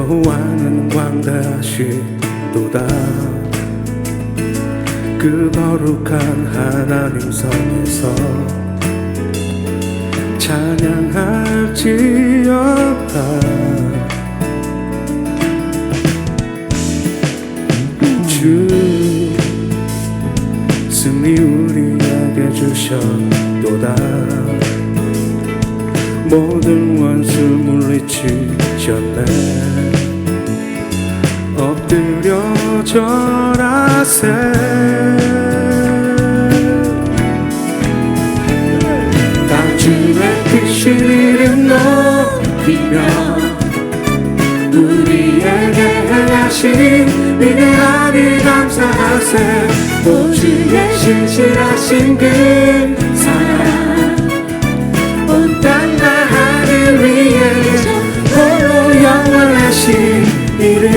여호와는 광대하시도다. 그 거룩한 하나님 성에서 찬양할지어다. 주 승리 우리에게 주셨도다. 모든 원수 물리치셨네. 엎드려 절하세. 다 주의 크신 이름 높이며 우리에게 행하신 위대한 일 감사하세. 오 주의 신실하신 그 사랑 온 땅과 하늘 위에 홀로 영원하신 이름.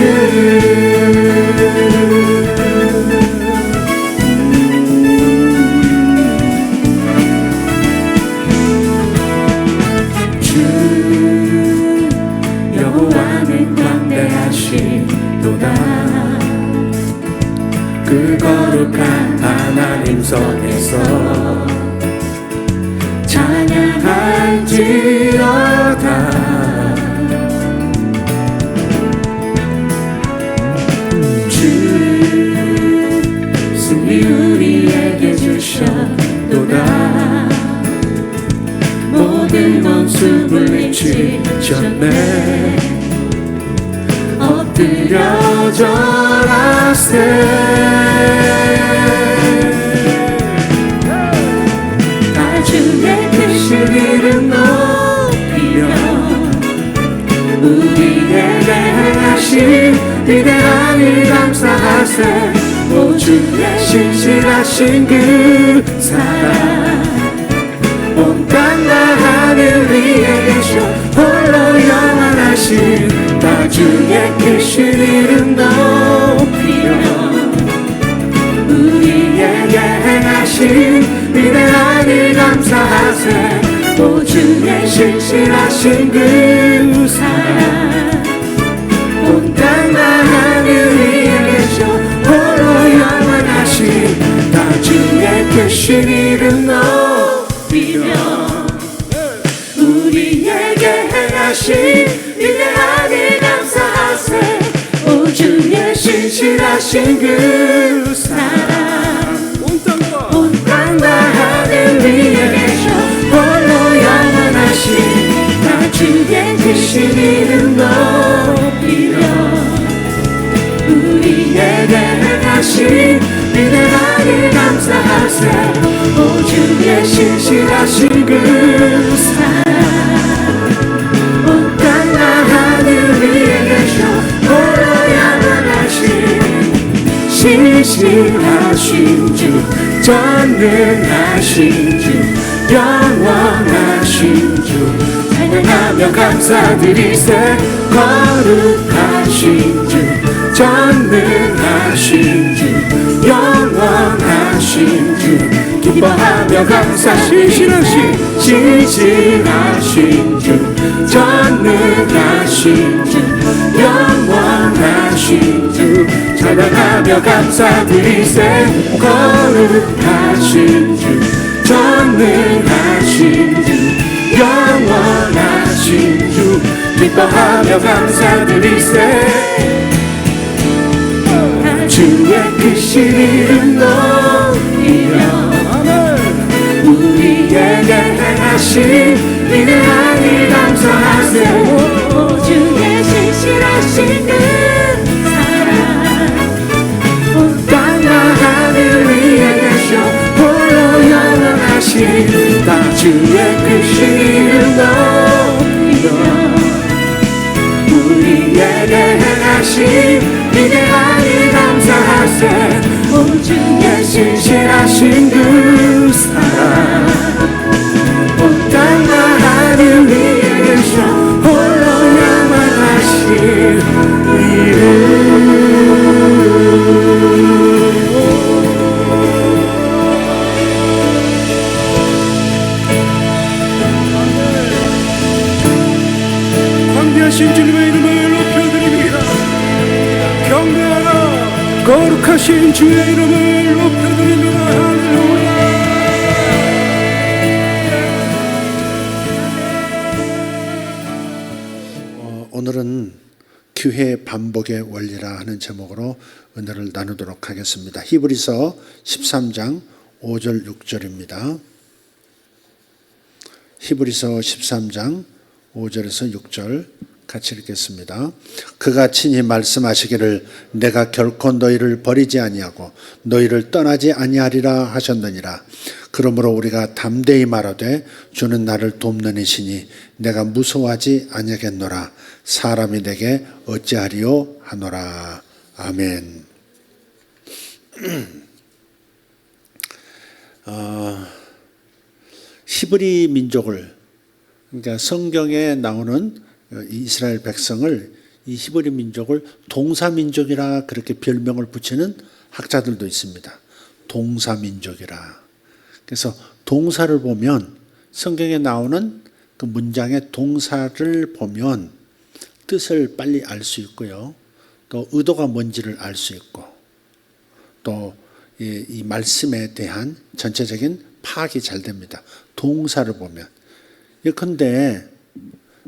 주 여호와는 광대하시도다. 그 거룩한 하나님 성에서 찬양할지어다. 주 승리 우리에게 주셨도다. 모든 원수 물리치셨네. 엎드려 절하세. 다 주의 크신 이름 높이며 우리에게 행하신 위대한 일 감사하세. 오 주의 신실하신 그 사랑 온 땅과 하늘 위에 계셔 홀로 영원하신. 다 주의 크신 이름 높이며 우리에게 행하신 위대한 일 감사하세. 오 주의 신실하신 그 사랑 온 땅과 하늘 위에 계셔 홀로 영원하신. 다 주의 크신 이름 높이며 우리에게 행하신 위대한 일 감사하세. 오 주의 신실하신 그 사랑 온 땅과 하늘 위에 계셔 홀로 영원하신. 다 주의 크신 이름 높이며 우리에게 행하신 위대한 일 감사하세. 오 주의 신실하신 그 사랑 온 땅과 하늘 위에 계셔 홀로 영원하신. 신실하신 주 전능하신 주 영원하신 주 찬양하며 감사드리세. 거룩하신 주 전능하신 주 영원하신 주 기뻐하며 감사. 신실하신 주 전능하신 주 영원하신 주 찬양하며 감사드리세. 거룩하신 주 전능하신 주 영원하신 주 기뻐하며 감사드리세. 주의 크신 이름 높이며 우리에게 행하신 위대한 일 감사하세. 오 주의 신실하신 그 사랑 온 땅과 하늘 위에 계셔 홀로 영원하신. 다 주의 크신 이름 높이며 우리에게 행하신 위대한 일 감사하세. 오 주의 신실하신 그 사랑 온 땅과 하늘 위에 계셔 홀로 영원하신 이름. 광대하신 주님의 이름을 높여드립니다. 거룩하신 주의 이름을 높여드립니다. 할렐루야. 오늘은 교회 반복의 원리라 하는 제목으로 은혜를 나누도록 하겠습니다. 히브리서 13장 5절 6절입니다. 히브리서 13장 5절에서 6절 같이 읽겠습니다. 그가 친히 말씀하시기를 내가 결코 너희를 버리지 아니하고 너희를 떠나지 아니하리라 하셨느니라. 그러므로 우리가 담대히 말하되 주는 나를 돕는 이시니 내가 무서워하지 아니하겠노라. 사람이 내게 어찌하리요 하노라. 아멘. 히브리 민족을, 그러니까 성경에 나오는 이스라엘 백성을, 이 히브리 민족을 동사민족이라 그렇게 별명을 붙이는 학자들도 있습니다. 동사민족이라. 그래서 동사를 보면, 성경에 나오는 그 문장의 동사를 보면 뜻을 빨리 알 수 있고요. 또 의도가 뭔지를 알 수 있고, 또 이 말씀에 대한 전체적인 파악이 잘 됩니다. 동사를 보면.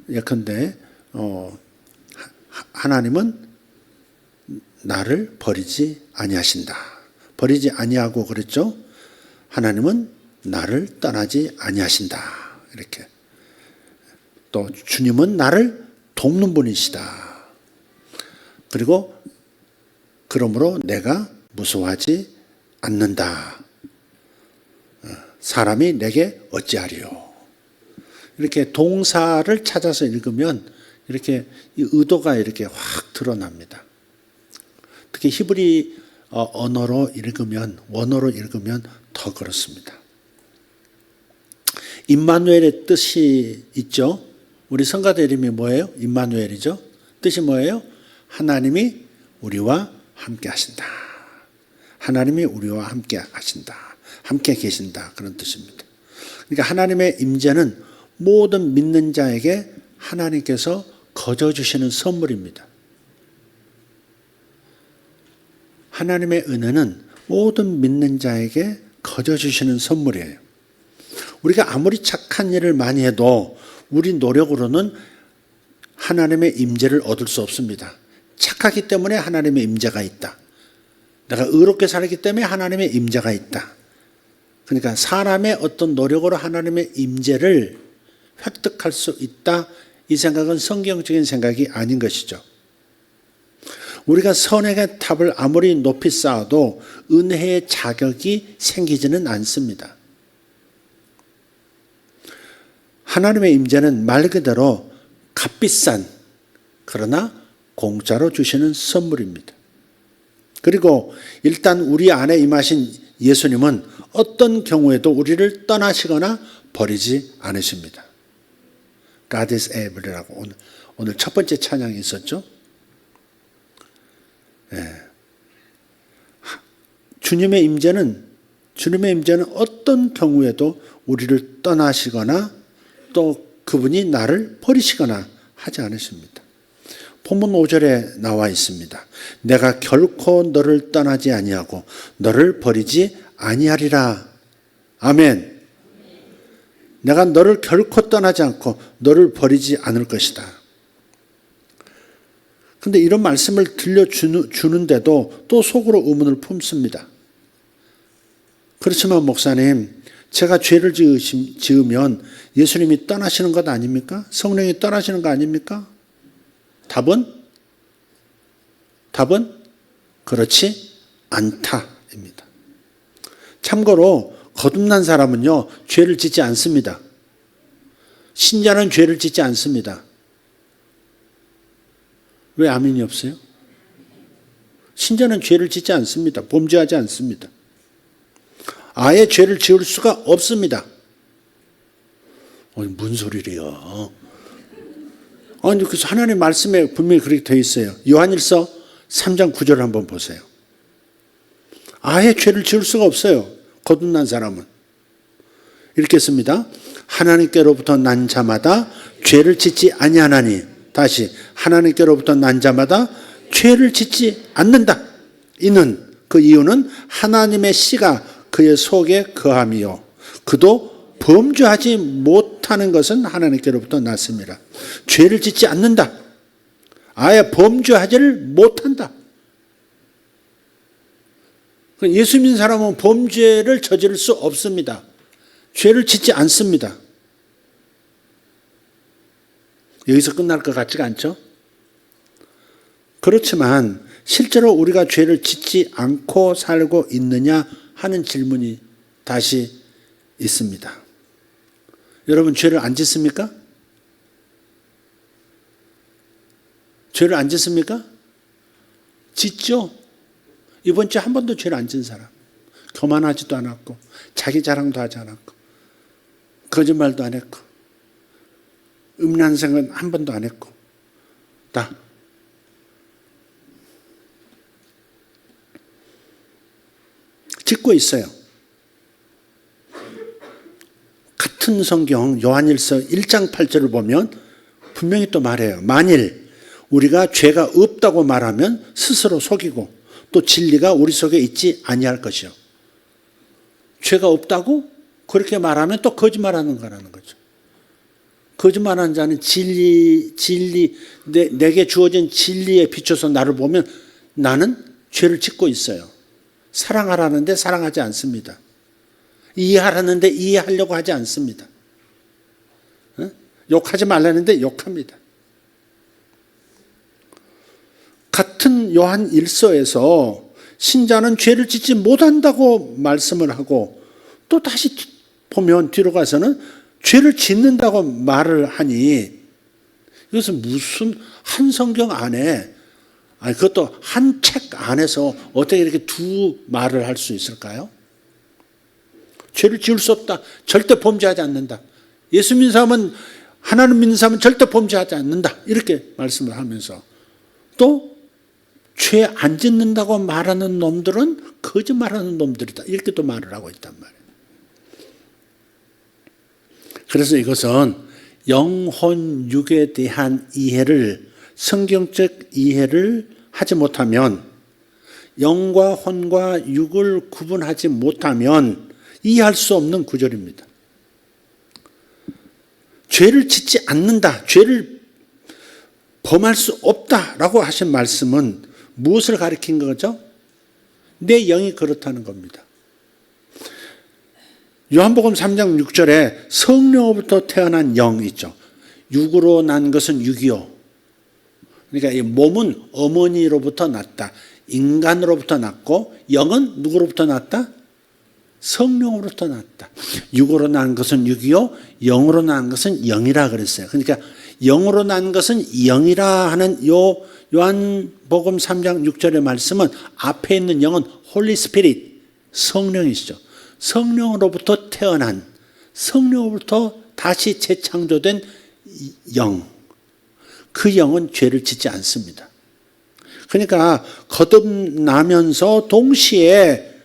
예컨대 하나님은 나를 버리지 아니하신다. 버리지 아니하고 그랬죠. 하나님은 나를 떠나지 아니하신다. 이렇게. 또 주님은 나를 돕는 분이시다. 그리고 그러므로 내가 무서워하지 않는다. 사람이 내게 어찌하리요. 이렇게 동사를 찾아서 읽으면 이렇게 이 의도가 이렇게 확 드러납니다. 특히 히브리 언어로 읽으면, 원어로 읽으면 더 그렇습니다. 임마누엘의 뜻이 있죠. 우리 성가대 이름이 뭐예요? 임마누엘이죠. 뜻이 뭐예요? 하나님이 우리와 함께 하신다. 하나님이 우리와 함께 하신다. 함께 계신다. 그런 뜻입니다. 그러니까 하나님의 임재는 모든 믿는 자에게 하나님께서 거저주시는 선물입니다. 하나님의 은혜는 모든 믿는 자에게 거저주시는 선물이에요. 우리가 아무리 착한 일을 많이 해도 우리 노력으로는 하나님의 임재를 얻을 수 없습니다. 착하기 때문에 하나님의 임재가 있다. 내가 의롭게 살기 때문에 하나님의 임재가 있다. 그러니까 사람의 어떤 노력으로 하나님의 임재를 획득할 수 있다. 이 생각은 성경적인 생각이 아닌 것이죠. 우리가 선행의 탑을 아무리 높이 쌓아도 은혜의 자격이 생기지는 않습니다. 하나님의 임재는 말 그대로 값비싼, 그러나 공짜로 주시는 선물입니다. 그리고 일단 우리 안에 임하신 예수님은 어떤 경우에도 우리를 떠나시거나 버리지 않으십니다. God is able이라고 오늘 첫 번째 찬양이 있었죠. 네. 주님의 임재는 어떤 경우에도 우리를 떠나시거나 또 그분이 나를 버리시거나 하지 않으십니다. 본문 5절에 나와 있습니다. 내가 결코 너를 떠나지 아니하고 너를 버리지 아니하리라. 아멘. 내가 너를 결코 떠나지 않고 너를 버리지 않을 것이다. 그런데 이런 말씀을 들려주는데도 또 속으로 의문을 품습니다. 그렇지만 목사님, 제가 죄를 지으면 예수님이 떠나시는 것 아닙니까? 성령이 떠나시는 거 아닙니까? 답은 그렇지 않다입니다. 참고로 거듭난 사람은요, 죄를 짓지 않습니다. 신자는 죄를 짓지 않습니다. 왜 아멘이 없어요? 신자는 죄를 짓지 않습니다. 범죄하지 않습니다. 아예 죄를 지을 수가 없습니다. 무슨 소리래요? 아니, 그래서 하나님 말씀에 분명히 그렇게 되어 있어요. 요한일서 3장 9절을 한번 보세요. 아예 죄를 지을 수가 없어요. 거듭난 사람은. 이렇게 씁니다. 하나님께로부터 난 자마다 죄를 짓지 아니하나니. 다시 하나님께로부터 난 자마다 죄를 짓지 않는다. 이는 그 이유는 하나님의 씨가 그의 속에 거함이요 그도 범죄하지 못하는 것은 하나님께로부터 났습니다. 죄를 짓지 않는다. 아예 범죄하지를 못한다. 예수 믿는 사람은 범죄를 저지를 수 없습니다. 죄를 짓지 않습니다. 여기서 끝날 것 같지가 않죠? 그렇지만 실제로 우리가 죄를 짓지 않고 살고 있느냐 하는 질문이 다시 있습니다. 여러분 죄를 안 짓습니까? 죄를 안 짓습니까? 짓죠. 이번 주에 한 번도 죄를 안 짓는 사람. 교만하지도 않았고 자기 자랑도 하지 않았고 거짓말도 안 했고 음란생은 한 번도 안 했고 다 짓고 있어요. 같은 성경 요한일서 1장 8절을 보면 분명히 또 말해요. 만일 우리가 죄가 없다고 말하면 스스로 속이고 또 진리가 우리 속에 있지 아니할 것이요. 죄가 없다고 그렇게 말하면 또 거짓말하는 거라는 거죠. 거짓말하는 자는 내게 주어진 진리에 비춰서 나를 보면 나는 죄를 짓고 있어요. 사랑하라는데 사랑하지 않습니다. 이해하라는데 이해하려고 하지 않습니다. 욕하지 말라는데 욕합니다. 같은 요한 1서에서 신자는 죄를 짓지 못한다고 말씀을 하고 또 다시 보면 뒤로 가서는 죄를 짓는다고 말을 하니 이것은 무슨 한 성경 안에 그것도 한 책 안에서 어떻게 이렇게 두 말을 할 수 있을까요? 죄를 지을 수 없다. 절대 범죄하지 않는다. 예수 믿는 사람은 하나님 믿는 사람은 절대 범죄하지 않는다. 이렇게 말씀을 하면서 또 죄 안 짓는다고 말하는 놈들은 거짓말하는 놈들이다. 이렇게 또 말을 하고 있단 말이에요. 그래서 이것은 영혼 육에 대한 이해를 성경적 이해를 하지 못하면 영과 혼과 육을 구분하지 못하면 이해할 수 없는 구절입니다. 죄를 짓지 않는다. 죄를 범할 수 없다라고 하신 말씀은 무엇을 가리킨 거죠? 내 영이 그렇다는 겁니다. 요한복음 3장 6절에 성령으로부터 태어난 영 있죠. 육으로 난 것은 육이요. 그러니까 이 몸은 어머니로부터 났다. 인간으로부터 났고 영은 누구로부터 났다? 성령으로부터 났다. 육으로 난 것은 육이요. 영으로 난 것은 영이라 그랬어요. 그러니까 영으로 난 것은 영이라 하는 요한복음 3장 6절의 말씀은 앞에 있는 영은 홀리 스피릿, 성령이시죠. 성령으로부터 태어난, 성령으로부터 다시 재창조된 영. 그 영은 죄를 짓지 않습니다. 그러니까 거듭나면서 동시에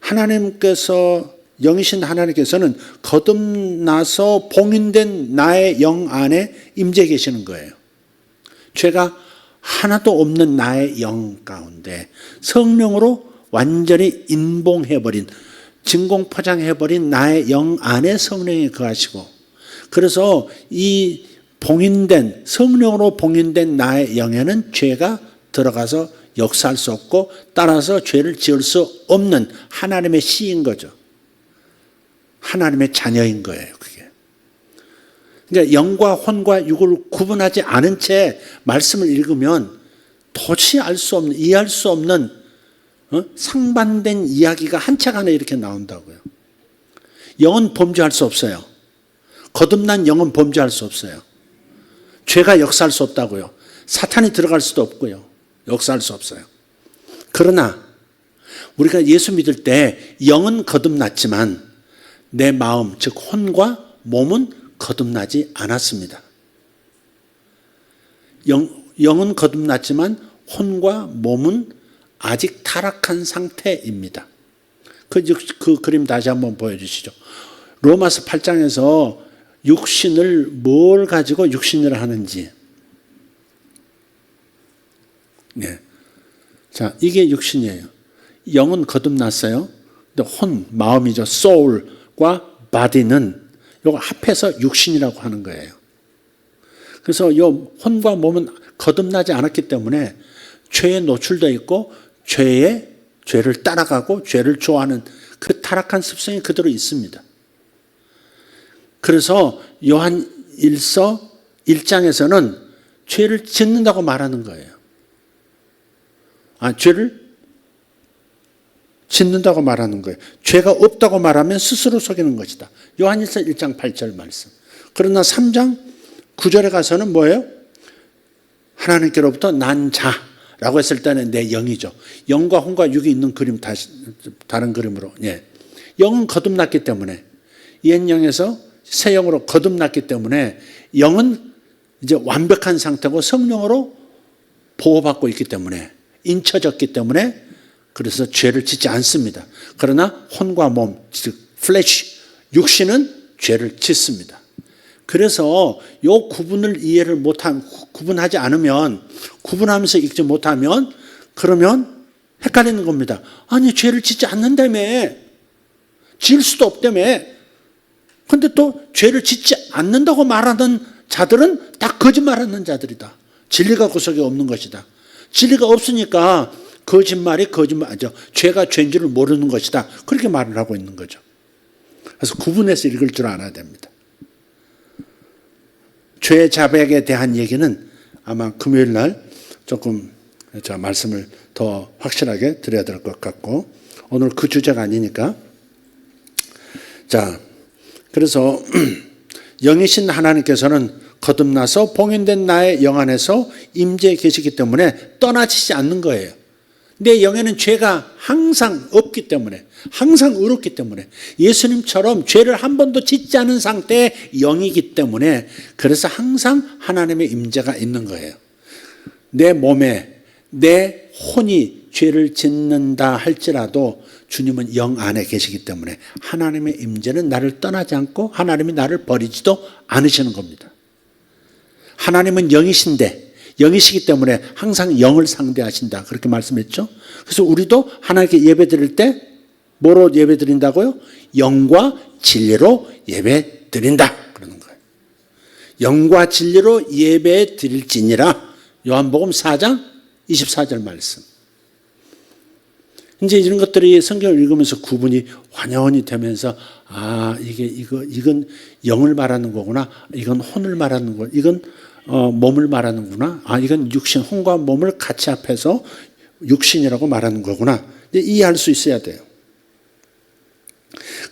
하나님께서 영이신 하나님께서는 거듭나서 봉인된 나의 영 안에 임재 계시는 거예요. 죄가 하나도 없는 나의 영 가운데 성령으로 완전히 인봉해버린 진공포장해버린 나의 영 안에 성령이 거하시고 그래서 이 봉인된 성령으로 봉인된 나의 영에는 죄가 들어가서 역사할 수 없고 따라서 죄를 지을 수 없는 하나님의 씨인 거죠. 하나님의 자녀인 거예요. 그게. 그러니까 영과 혼과 육을 구분하지 않은 채 말씀을 읽으면 도저히 알 수 없는 이해할 수 없는 상반된 이야기가 한 책 안에 이렇게 나온다고요. 영은 범죄할 수 없어요. 거듭난 영은 범죄할 수 없어요. 죄가 역사할 수 없다고요. 사탄이 들어갈 수도 없고요. 역사할 수 없어요. 그러나 우리가 예수 믿을 때 영은 거듭났지만 내 마음, 즉 혼과 몸은 거듭나지 않았습니다. 영은 거듭났지만 혼과 몸은 아직 타락한 상태입니다. 그 그림 다시 한번 보여주시죠. 로마서 8장에서 육신을 뭘 가지고 육신을 하는지. 네. 자, 이게 육신이에요. 영은 거듭났어요. 근데 혼, 마음이죠. soul과 body는 요거 합해서 육신이라고 하는 거예요. 그래서 요 혼과 몸은 거듭나지 않았기 때문에 죄에 노출되어 있고 죄를 따라가고 죄를 좋아하는 그 타락한 습성이 그대로 있습니다. 그래서 요한 1서 1장에서는 죄를 짓는다고 말하는 거예요. 죄를 짓는다고 말하는 거예요. 죄가 없다고 말하면 스스로 속이는 것이다. 요한일서 1장 8절 말씀. 그러나 3장 9절에 가서는 뭐예요? 하나님께로부터 난 자라고 했을 때는 내 영이죠. 영과 혼과 육이 있는 그림, 다른 그림으로. 예. 영은 거듭났기 때문에, 옛 영에서 새 영으로 거듭났기 때문에 영은 이제 완벽한 상태고 성령으로 보호받고 있기 때문에, 인쳐졌기 때문에 그래서 죄를 짓지 않습니다. 그러나 혼과 몸, 즉 플래시, 육신은 죄를 짓습니다. 그래서 요 구분을 이해를 못하면, 구분하지 않으면, 구분하면서 읽지 못하면 그러면 헷갈리는 겁니다. 아니 죄를 짓지 않는다며, 지을 수도 없다며. 근데 또 죄를 짓지 않는다고 말하는 자들은 다 거짓말하는 자들이다. 진리가 구석에 없는 것이다. 진리가 없으니까 거짓말이 거짓말이죠. 죄가 죄인 줄을 모르는 것이다. 그렇게 말을 하고 있는 거죠. 그래서 구분해서 읽을 줄 알아야 됩니다. 죄 자백에 대한 얘기는 아마 금요일 날 조금 제가 말씀을 더 확실하게 드려야 될 것 같고, 오늘 그 주제가 아니니까. 자, 그래서 영이신 하나님께서는 거듭나서 봉인된 나의 영 안에서 임재해 계시기 때문에 떠나지지 않는 거예요. 내 영에는 죄가 항상 없기 때문에, 항상 의롭기 때문에, 예수님처럼 죄를 한 번도 짓지 않은 상태의 영이기 때문에, 그래서 항상 하나님의 임재가 있는 거예요. 내 몸에 내 혼이 죄를 짓는다 할지라도 주님은 영 안에 계시기 때문에 하나님의 임재는 나를 떠나지 않고 하나님이 나를 버리지도 않으시는 겁니다. 하나님은 영이신데, 영이시기 때문에 항상 영을 상대하신다, 그렇게 말씀했죠. 그래서 우리도 하나님께 예배 드릴 때 뭐로 예배 드린다고요? 영과 진리로 예배 드린다, 그러는 거예요. 영과 진리로 예배 드릴지니라. 요한복음 4장 24절 말씀. 이제 이런 것들이 성경을 읽으면서 구분이 환연히 되면서, 이건 영을 말하는 거구나. 이건 혼을 말하는 거. 이건 몸을 말하는구나. 이건 육신, 혼과 몸을 같이 합해서 육신이라고 말하는 거구나. 이해할 수 있어야 돼요.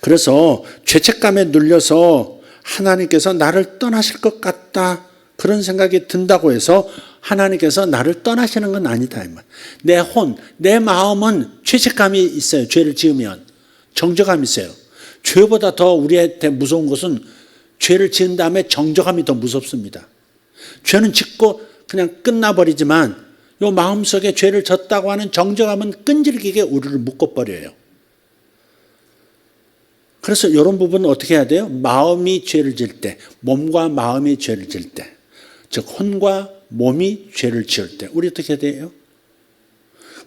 그래서 죄책감에 눌려서 하나님께서 나를 떠나실 것 같다, 그런 생각이 든다고 해서 하나님께서 나를 떠나시는 건 아니다. 내 혼, 내 마음은 죄책감이 있어요. 죄를 지으면 정죄감이 있어요. 죄보다 더 우리한테 무서운 것은 죄를 지은 다음에 정죄감이 더 무섭습니다. 죄는 짓고 그냥 끝나버리지만 요 마음속에 죄를 졌다고 하는 정죄감은 끈질기게 우리를 묶어버려요. 그래서 이런 부분은 어떻게 해야 돼요? 마음이 죄를 지을 때, 몸과 마음이 죄를 지을 때, 즉 혼과 몸이 죄를 지을 때 우리 어떻게 해야 돼요?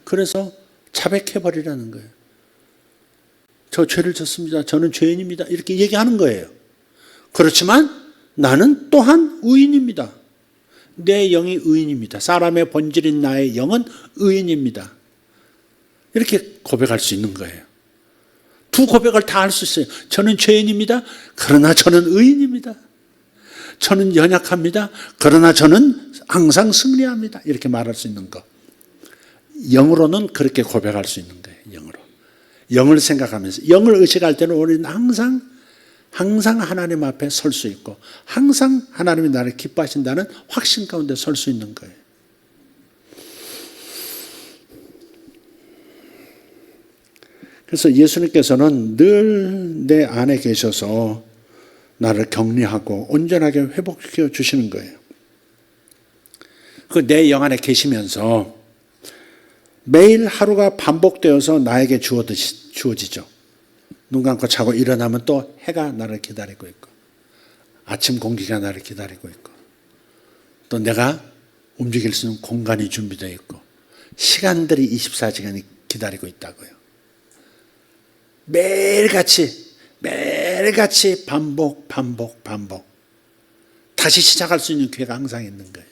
그래서 자백해버리라는 거예요. 저 죄를 졌습니다. 저는 죄인입니다. 이렇게 얘기하는 거예요. 그렇지만 나는 또한 의인입니다. 내 영이 의인입니다. 사람의 본질인 나의 영은 의인입니다. 이렇게 고백할 수 있는 거예요. 두 고백을 다 할 수 있어요. 저는 죄인입니다. 그러나 저는 의인입니다. 저는 연약합니다. 그러나 저는 항상 승리합니다. 이렇게 말할 수 있는 거. 영으로는 그렇게 고백할 수 있는 거예요. 영으로. 영을 생각하면서. 영을 의식할 때는 우리는 항상 하나님 앞에 설 수 있고 항상 하나님이 나를 기뻐하신다는 확신 가운데 설 수 있는 거예요. 그래서 예수님께서는 늘 내 안에 계셔서 나를 격리하고 온전하게 회복시켜 주시는 거예요. 그 내 영 안에 계시면서 매일 하루가 반복되어서 나에게 주어지죠. 눈 감고 자고 일어나면 또 해가 나를 기다리고 있고, 아침 공기가 나를 기다리고 있고, 또 내가 움직일 수 있는 공간이 준비되어 있고, 시간들이 24시간이 기다리고 있다고요. 매일같이 반복. 다시 시작할 수 있는 기회가 항상 있는 거예요.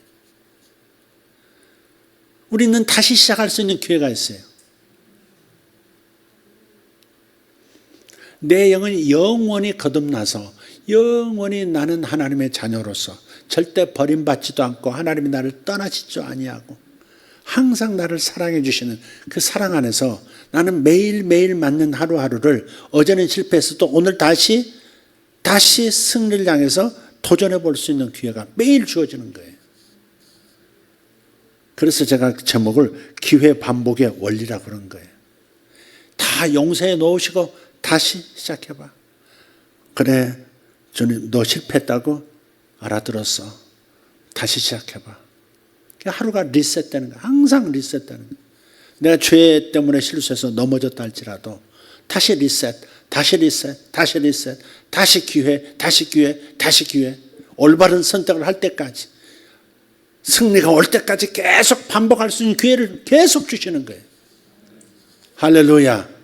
우리는 다시 시작할 수 있는 기회가 있어요. 내 영은 영원히 거듭나서 영원히 나는 하나님의 자녀로서 절대 버림받지도 않고 하나님이 나를 떠나시지 아니하고 항상 나를 사랑해 주시는 그 사랑 안에서 나는 매일매일 맞는 하루하루를 어제는 실패했어도 오늘 다시 승리를 향해서 도전해 볼 수 있는 기회가 매일 주어지는 거예요. 그래서 제가 제목을 기회 반복의 원리라고 그런 거예요. 다 용서해 놓으시고 다시 시작해봐. 그래, 저는 너 실패했다고 알아들었어. 다시 시작해봐. 하루가 리셋되는 거야. 항상 리셋되는 거야. 내가 죄 때문에 실수해서 넘어졌다 할지라도 다시 리셋, 다시 기회. 올바른 선택을 할 때까지, 승리가 올 때까지 계속 반복할 수 있는 기회를 계속 주시는 거예요. 할렐루야.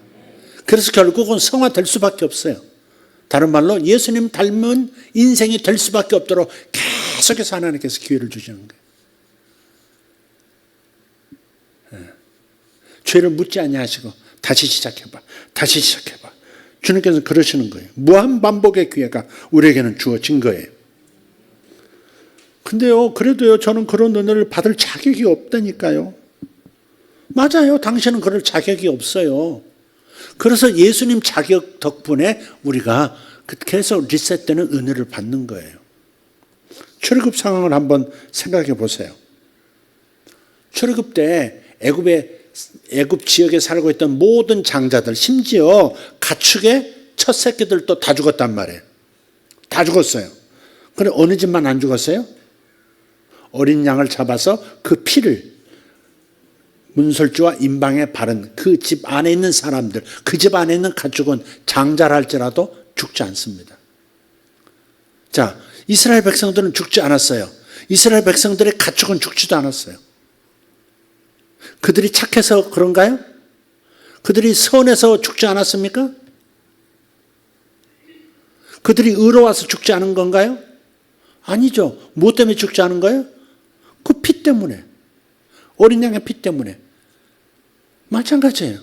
그래서 결국은 성화될 수밖에 없어요. 다른 말로 예수님 닮은 인생이 될 수밖에 없도록 계속해서 하나님께서 기회를 주시는 거예요. 죄를 묻지 아니하시고 다시 시작해봐. 주님께서 그러시는 거예요. 무한 반복의 기회가 우리에게는 주어진 거예요. 근데요, 그래도요, 저는 그런 은혜를 받을 자격이 없다니까요. 맞아요. 당신은 그럴 자격이 없어요. 그래서 예수님 자격 덕분에 우리가 계속 리셋되는 은혜를 받는 거예요. 출애굽 상황을 한번 생각해 보세요. 출애굽 때 애굽 지역에 살고 있던 모든 장자들, 심지어 가축의 첫 새끼들도 다 죽었단 말이에요. 다 죽었어요. 그런데 어느 집만 안 죽었어요? 어린 양을 잡아서 그 피를 문설주와 임방에 바른 그 집 안에 있는 사람들, 그 집 안에 있는 가축은 장자라 할지라도 죽지 않습니다. 자, 이스라엘 백성들은 죽지 않았어요. 이스라엘 백성들의 가축은 죽지도 않았어요. 그들이 착해서 그런가요? 그들이 선해서 죽지 않았습니까? 그들이 의로워서 죽지 않은 건가요? 아니죠. 무엇 때문에 죽지 않은 거예요? 그 피 때문에. 어린 양의 피 때문에. 마찬가지예요.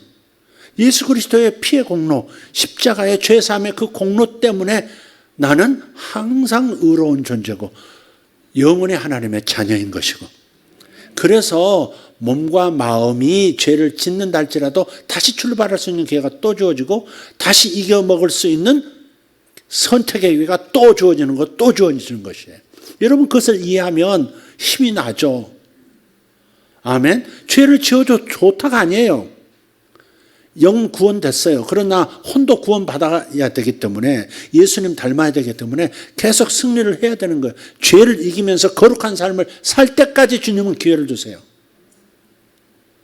예수 그리스도의 피의 공로, 십자가의 죄사함의 그 공로 때문에 나는 항상 의로운 존재고 영원히 하나님의 자녀인 것이고, 그래서 몸과 마음이 죄를 짓는다 할지라도 다시 출발할 수 있는 기회가 또 주어지고 다시 이겨먹을 수 있는 선택의 기회가 또 주어지는 것이에요. 여러분, 그것을 이해하면 힘이 나죠. 아멘. 죄를 지어도 좋다가 아니에요. 영 구원됐어요. 그러나 혼도 구원받아야 되기 때문에, 예수님 닮아야 되기 때문에 계속 승리를 해야 되는 거예요. 죄를 이기면서 거룩한 삶을 살 때까지 주님은 기회를 주세요.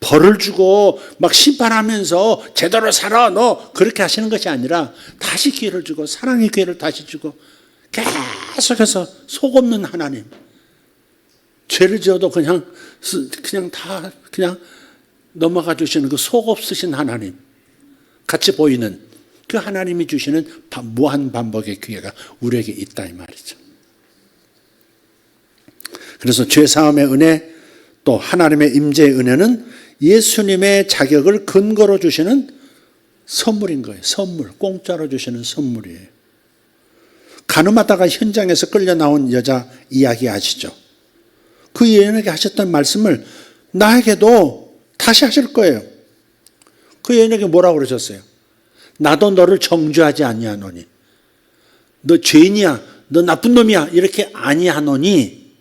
벌을 주고 막 심판하면서 제대로 살아 너 그렇게 하시는 것이 아니라 다시 기회를 주고 사랑의 기회를 다시 주고 계속해서 속 없는 하나님, 죄를 지어도 그냥 넘어가 주시는 그 속 없으신 하나님, 같이 보이는 그 하나님이 주시는 무한 반복의 기회가 우리에게 있다 이 말이죠. 그래서 죄사함의 은혜, 또 하나님의 임재의 은혜는 예수님의 자격을 근거로 주시는 선물인 거예요. 선물, 공짜로 주시는 선물이에요. 가늠하다가 현장에서 끌려 나온 여자 이야기 아시죠? 그 여인에게 하셨던 말씀을 나에게도 다시 하실 거예요. 그 여인에게 뭐라고 그러셨어요? 나도 너를 정죄하지 아니하노니, 너 죄인이야, 너 나쁜 놈이야, 이렇게 아니하노니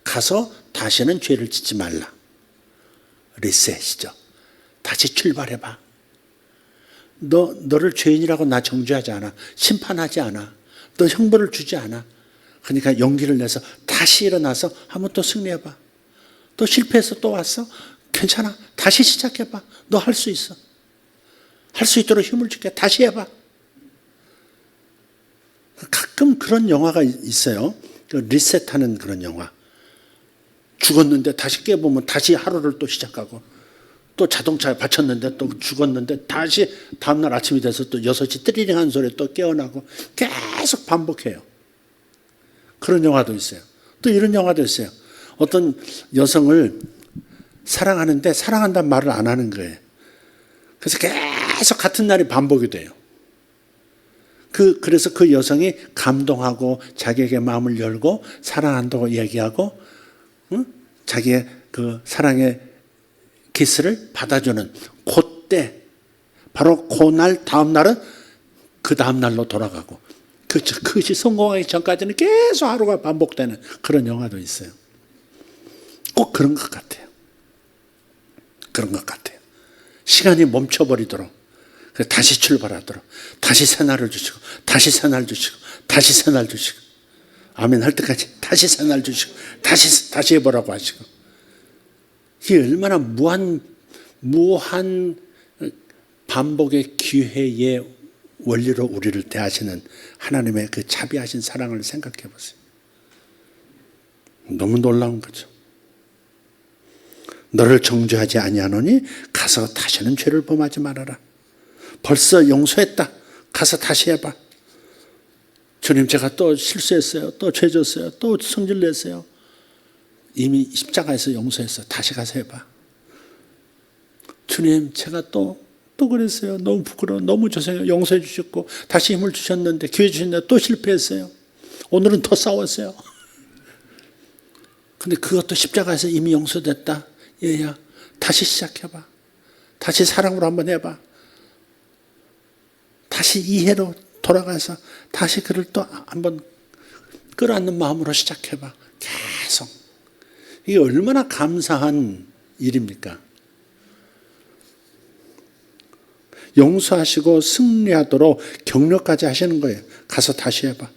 가서 다시는 죄를 짓지 말라. 리셋이죠. 다시 출발해봐. 너를 죄인이라고 나 정죄하지 않아. 심판하지 않아. 너 형벌을 주지 않아. 그러니까 용기를 내서 다시 일어나서 한번 또 승리해봐. 또 실패해서 또 왔어? 괜찮아. 다시 시작해봐. 너 할 수 있어. 할 수 있도록 힘을 줄게. 다시 해봐. 가끔 그런 영화가 있어요. 리셋하는 그런 영화. 죽었는데 다시 깨보면 다시 하루를 또 시작하고, 또 자동차에 받쳤는데 또 죽었는데 다시 다음날 아침이 돼서 또 6시 뜨리링 하는 소리에 또 깨어나고 계속 반복해요. 그런 영화도 있어요. 또 이런 영화도 있어요. 어떤 여성을 사랑하는데 사랑한다는 말을 안 하는 거예요. 그래서 계속 같은 날이 반복이 돼요. 그래서 그 여성이 감동하고 자기에게 마음을 열고 사랑한다고 얘기하고 자기의 그 사랑의 키스를 받아주는 그때 바로 그날 다음 날은 그 다음 날로 돌아가고 그것이 성공하기 전까지는 계속 하루가 반복되는 그런 영화도 있어요. 꼭 그런 것 같아요. 그런 것 같아요. 시간이 멈춰버리도록 다시 출발하도록 다시 새날을 주시고 다시 새날 주시고 다시 새날 주시고 아멘 할 때까지 다시 새날 주시고 다시 해보라고 하시고 이게 얼마나 무한 반복의 기회의 원리로 우리를 대하시는 하나님의 그 자비하신 사랑을 생각해 보세요. 너무 놀라운 거죠. 너를 정죄하지 아니하노니 가서 다시는 죄를 범하지 말아라. 벌써 용서했다. 가서 다시 해봐. 주님 제가 또 실수했어요. 또 죄 졌어요. 또 성질 냈어요. 이미 십자가에서 용서했어. 다시 가서 해봐. 주님 제가 또 그랬어요. 너무 부끄러워. 너무 죄송해요. 용서해 주셨고 다시 힘을 주셨는데 기회 주셨는데 또 실패했어요. 오늘은 더 싸웠어요. 근데 그것도 십자가에서 이미 용서됐다. 얘야 다시 시작해봐. 다시 사랑으로 한번 해봐. 다시 이해로 돌아가서 다시 그를 또 한번 끌어안는 마음으로 시작해봐. 계속. 이게 얼마나 감사한 일입니까? 용서하시고 승리하도록 격려까지 하시는 거예요. 가서 다시 해봐.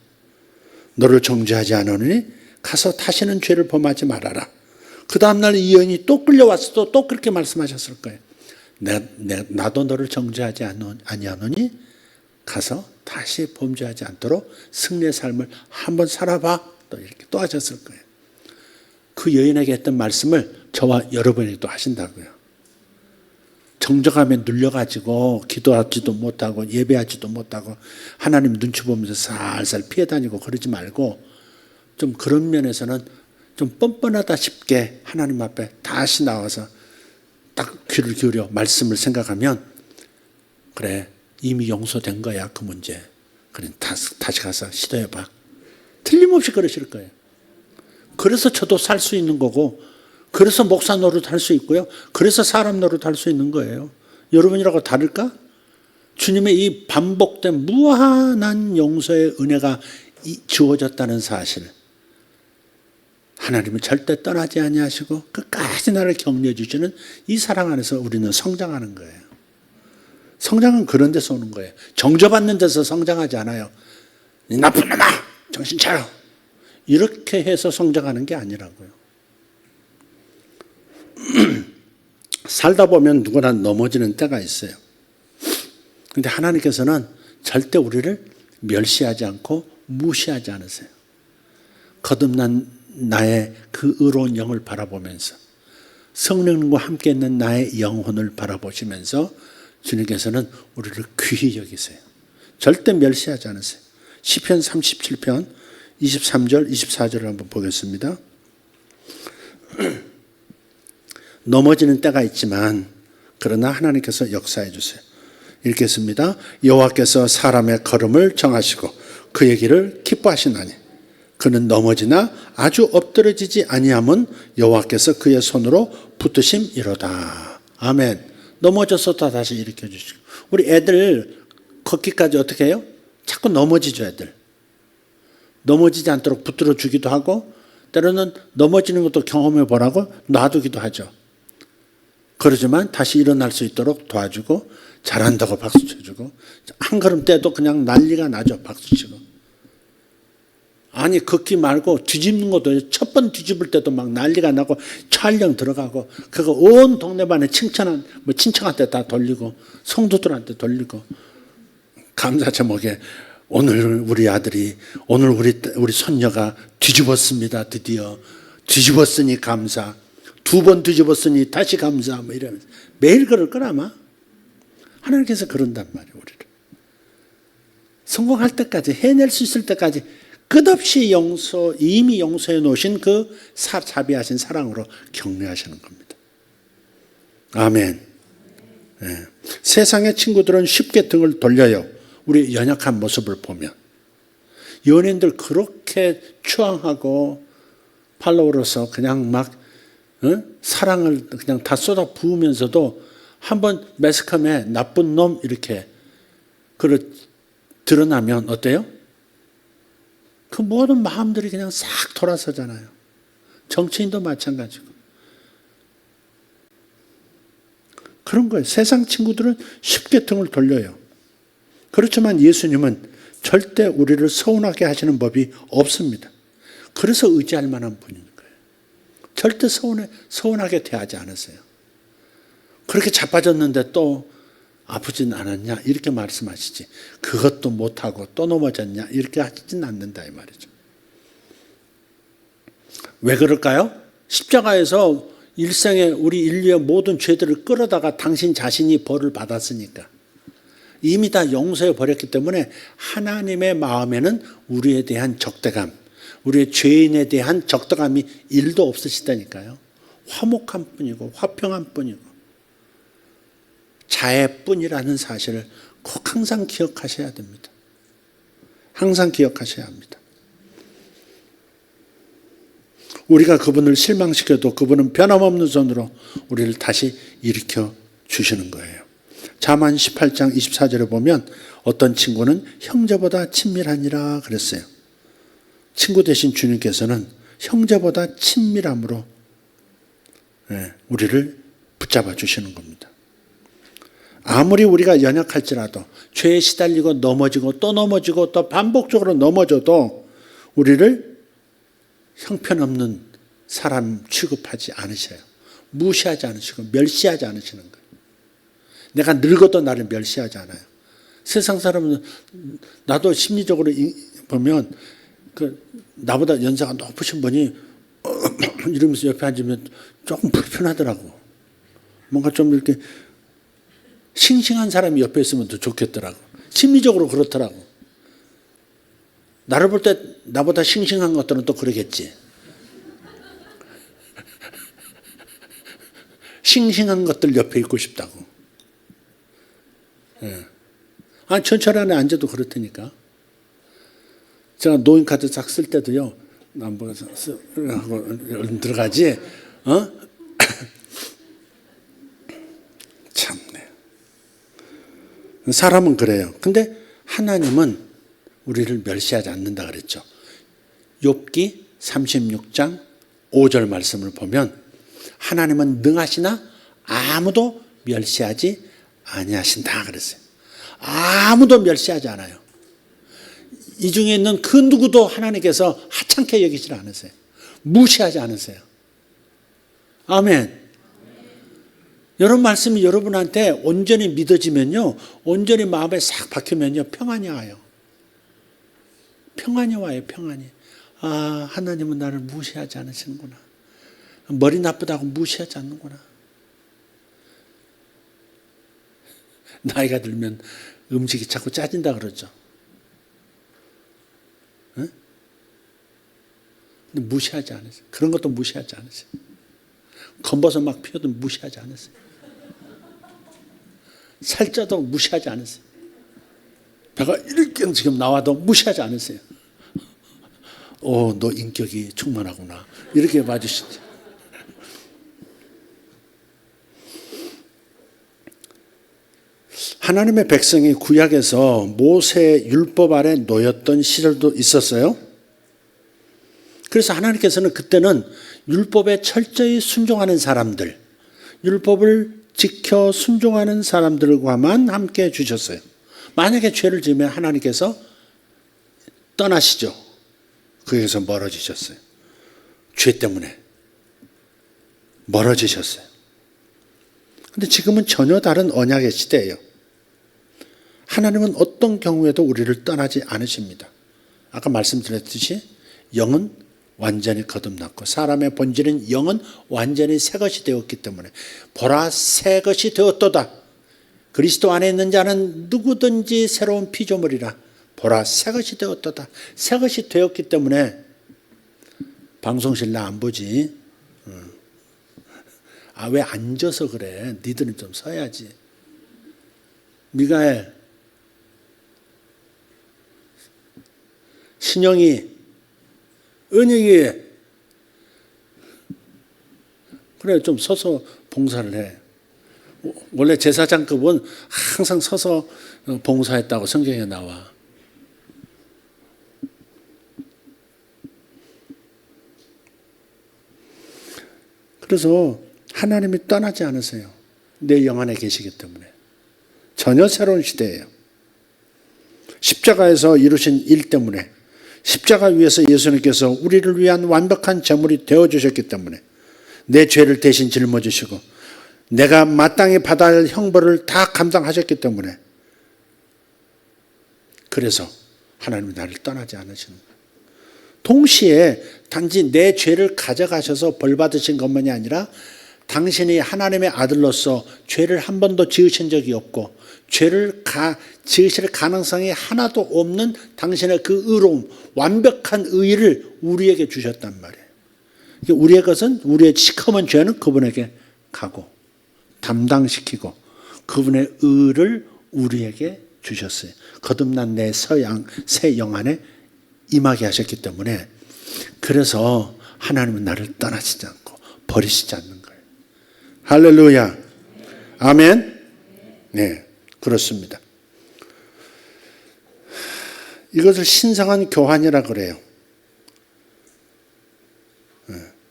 너를 정죄하지 않으니 가서 다시는 죄를 범하지 말아라. 그 다음날 이 여인이 또 끌려왔어도 또 그렇게 말씀하셨을 거예요. 나도 너를 정죄하지 아니하노니 가서 다시 범죄하지 않도록 승리의 삶을 한번 살아봐. 또 이렇게 또 하셨을 거예요. 그 여인에게 했던 말씀을 저와 여러분에게도 하신다고요. 정적함에 눌려가지고 기도하지도 못하고 예배하지도 못하고 하나님 눈치 보면서 살살 피해 다니고 그러지 말고 좀 그런 면에서는 좀 뻔뻔하다 싶게 하나님 앞에 다시 나와서 딱 귀를 기울여 말씀을 생각하면 그래 이미 용서된 거야 그 문제. 그래 다시 가서 시도해봐. 틀림없이 그러실 거예요. 그래서 저도 살 수 있는 거고 그래서 목사 노릇 할 수 있고요. 그래서 사람 노릇 할 수 있는 거예요. 여러분이라고 다를까? 주님의 이 반복된 무한한 용서의 은혜가 주어졌다는 사실. 하나님은 절대 떠나지 아니하시고 끝까지 나를 격려해 주시는 이 사랑 안에서 우리는 성장하는 거예요. 성장은 그런 데서 오는 거예요. 정죄받는 데서 성장하지 않아요. 이 나쁜 놈아 정신 차려. 이렇게 해서 성장하는 게 아니라고요. 살다 보면 누구나 넘어지는 때가 있어요. 그런데 하나님께서는 절대 우리를 멸시하지 않고 무시하지 않으세요. 거듭난 나의 그 의로운 영을 바라보면서 성령님과 함께 있는 나의 영혼을 바라보시면서 주님께서는 우리를 귀히 여기세요. 절대 멸시하지 않으세요. 시편 37편 23절 24절을 한번 보겠습니다. 넘어지는 때가 있지만 그러나 하나님께서 역사해 주세요. 읽겠습니다. 여호와께서 사람의 걸음을 정하시고 그의 길을 기뻐하시나니 그는 넘어지나 아주 엎드러지지 아니함은 여호와께서 그의 손으로 붙드심이로다. 아멘. 넘어져서도 다시 일으켜 주시고 우리 애들 걷기까지 어떻게 해요? 자꾸 넘어지죠. 애들. 넘어지지 않도록 붙들어 주기도 하고 때로는 넘어지는 것도 경험해 보라고 놔두기도 하죠. 그러지만 다시 일어날 수 있도록 도와주고 잘한다고 박수 쳐주고 한 걸음 떼도 그냥 난리가 나죠. 박수 치고. 아니 걷기 말고 뒤집는 것도 첫 번 뒤집을 때도 막 난리가 나고 촬영 들어가고 그거 온 동네반에 친척한테 다 돌리고 성도들한테 돌리고 감사 제목에 오늘 우리 아들이 오늘 우리 손녀가 뒤집었습니다. 드디어 뒤집었으니 감사. 2번 뒤집었으니 다시 감사하며 이러면서 매일 그럴 걸 아마. 하나님께서 그런단 말이에요. 우리를 성공할 때까지, 해낼 수 있을 때까지 끝없이 이미 용서해 놓으신 그 자비하신 사랑으로 격려하시는 겁니다. 아멘. 네. 세상의 친구들은 쉽게 등을 돌려요. 우리 연약한 모습을 보면. 연예인들 그렇게 추앙하고 팔로워로서 그냥 막 사랑을 그냥 다 쏟아 부으면서도 한번 매스컴에 나쁜 놈 이렇게 드러나면 어때요? 그 모든 마음들이 그냥 싹 돌아서잖아요. 정치인도 마찬가지고. 그런 거예요. 세상 친구들은 쉽게 등을 돌려요. 그렇지만 예수님은 절대 우리를 서운하게 하시는 법이 없습니다. 그래서 의지할 만한 분인 거예요. 절대 서운하게 대하지 않으세요. 그렇게 자빠졌는데 또 아프진 않았냐 이렇게 말씀하시지, 그것도 못하고 또 넘어졌냐 이렇게 하시진 않는다 이 말이죠. 왜 그럴까요? 십자가에서 일생에 우리 인류의 모든 죄들을 끌어다가 당신 자신이 벌을 받았으니까, 이미 다 용서해 버렸기 때문에 하나님의 마음에는 우리에 대한 적대감, 우리의 죄인에 대한 적대감이 1도 없으시다니까요. 화목한 뿐이고 화평한 뿐이고 자애뿐이라는 사실을 꼭 항상 기억하셔야 됩니다. 항상 기억하셔야 합니다. 우리가 그분을 실망시켜도 그분은 변함없는 손으로 우리를 다시 일으켜 주시는 거예요. 잠언 18장 24절에 보면 어떤 친구는 형제보다 친밀하니라 그랬어요. 친구 되신 주님께서는 형제보다 친밀함으로 우리를 붙잡아 주시는 겁니다. 아무리 우리가 연약할지라도 죄에 시달리고 넘어지고 또 넘어지고 또 반복적으로 넘어져도 우리를 형편없는 사람 취급하지 않으셔요. 무시하지 않으시고 멸시하지 않으시는 거예요. 내가 늙어도 나를 멸시하지 않아요. 세상 사람은, 나도 심리적으로 보면 나보다 연세가 높으신 분이 이러면서 옆에 앉으면 조금 불편하더라고. 뭔가 좀 이렇게 싱싱한 사람이 옆에 있으면 더 좋겠더라고. 심리적으로 그렇더라고. 나를 볼 때 나보다 싱싱한 것들은 또 그러겠지. 싱싱한 것들 옆에 있고 싶다고. 전철 안에 앉아도 그렇다니까. 제가 노인카드 싹 쓸 때도요, 하고 얼른 들어가지. 참네. 사람은 그래요. 근데 하나님은 우리를 멸시하지 않는다 그랬죠. 욥기 36장 5절 말씀을 보면 하나님은 능하시나 아무도 멸시하지 아니하신다 그랬어요. 아무도 멸시하지 않아요. 이 중에 있는 그 누구도 하나님께서 하찮게 여기질 않으세요. 무시하지 않으세요. 아멘. 이런 말씀이 여러분한테 온전히 믿어지면요, 온전히 마음에 싹 박히면요, 평안이 와요. 평안이 와요. 평안이. 아, 하나님은 나를 무시하지 않으시는구나. 머리 나쁘다고 무시하지 않는구나. 나이가 들면 음식이 자꾸 짜진다 그러죠. 응? 근데 무시하지 않으세요. 그런 것도 무시하지 않으세요. 검버섯 막 피워도 무시하지 않으세요. 살쪄도 무시하지 않으세요. 배가 이렇게 지금 나와도 무시하지 않으세요. 너 인격이 충만하구나. 이렇게 봐주시죠. 하나님의 백성이 구약에서 모세 율법 아래 놓였던 시절도 있었어요. 그래서 하나님께서는 그때는 율법에 철저히 순종하는 사람들, 율법을 지켜 순종하는 사람들과만 함께 해주셨어요. 만약에 죄를 지으면 하나님께서 떠나시죠. 거기에서 멀어지셨어요. 죄 때문에 멀어지셨어요. 근데 지금은 전혀 다른 언약의 시대예요. 하나님은 어떤 경우에도 우리를 떠나지 않으십니다. 아까 말씀드렸듯이 영은 완전히 거듭났고 사람의 본질인 영은 완전히 새 것이 되었기 때문에 보라 새 것이 되었도다. 그리스도 안에 있는 자는 누구든지 새로운 피조물이라. 보라 새 것이 되었도다. 새 것이 되었기 때문에 방송실 나 안 보지. 왜 앉아서 그래. 니들은 좀 서야지. 미가엘, 신영이, 은혁이, 그래 좀 서서 봉사를 해. 원래 제사장급은 항상 서서 봉사했다고 성경에 나와. 그래서 하나님이 떠나지 않으세요. 내 영 안에 계시기 때문에. 전혀 새로운 시대예요. 십자가에서 이루신 일 때문에 십자가 위에서 예수님께서 우리를 위한 완벽한 제물이 되어주셨기 때문에 내 죄를 대신 짊어지시고 내가 마땅히 받아야 할 형벌을 다 감당하셨기 때문에 그래서 하나님이 나를 떠나지 않으시는 거예요. 동시에 단지 내 죄를 가져가셔서 벌 받으신 것만이 아니라 당신이 하나님의 아들로서 죄를 한 번도 지으신 적이 없고 죄를 지으실 가능성이 하나도 없는 당신의 그 의로움, 완벽한 의를 우리에게 주셨단 말이에요. 우리의 것은 우리의 시커먼 죄는 그분에게 가고 담당시키고 그분의 의를 우리에게 주셨어요. 거듭난 내 새 영 안에 임하게 하셨기 때문에 그래서 하나님은 나를 떠나시지 않고 버리시지 않는 거예요. 할렐루야. 아멘. 네, 그렇습니다. 이것을 신성한 교환이라 그래요.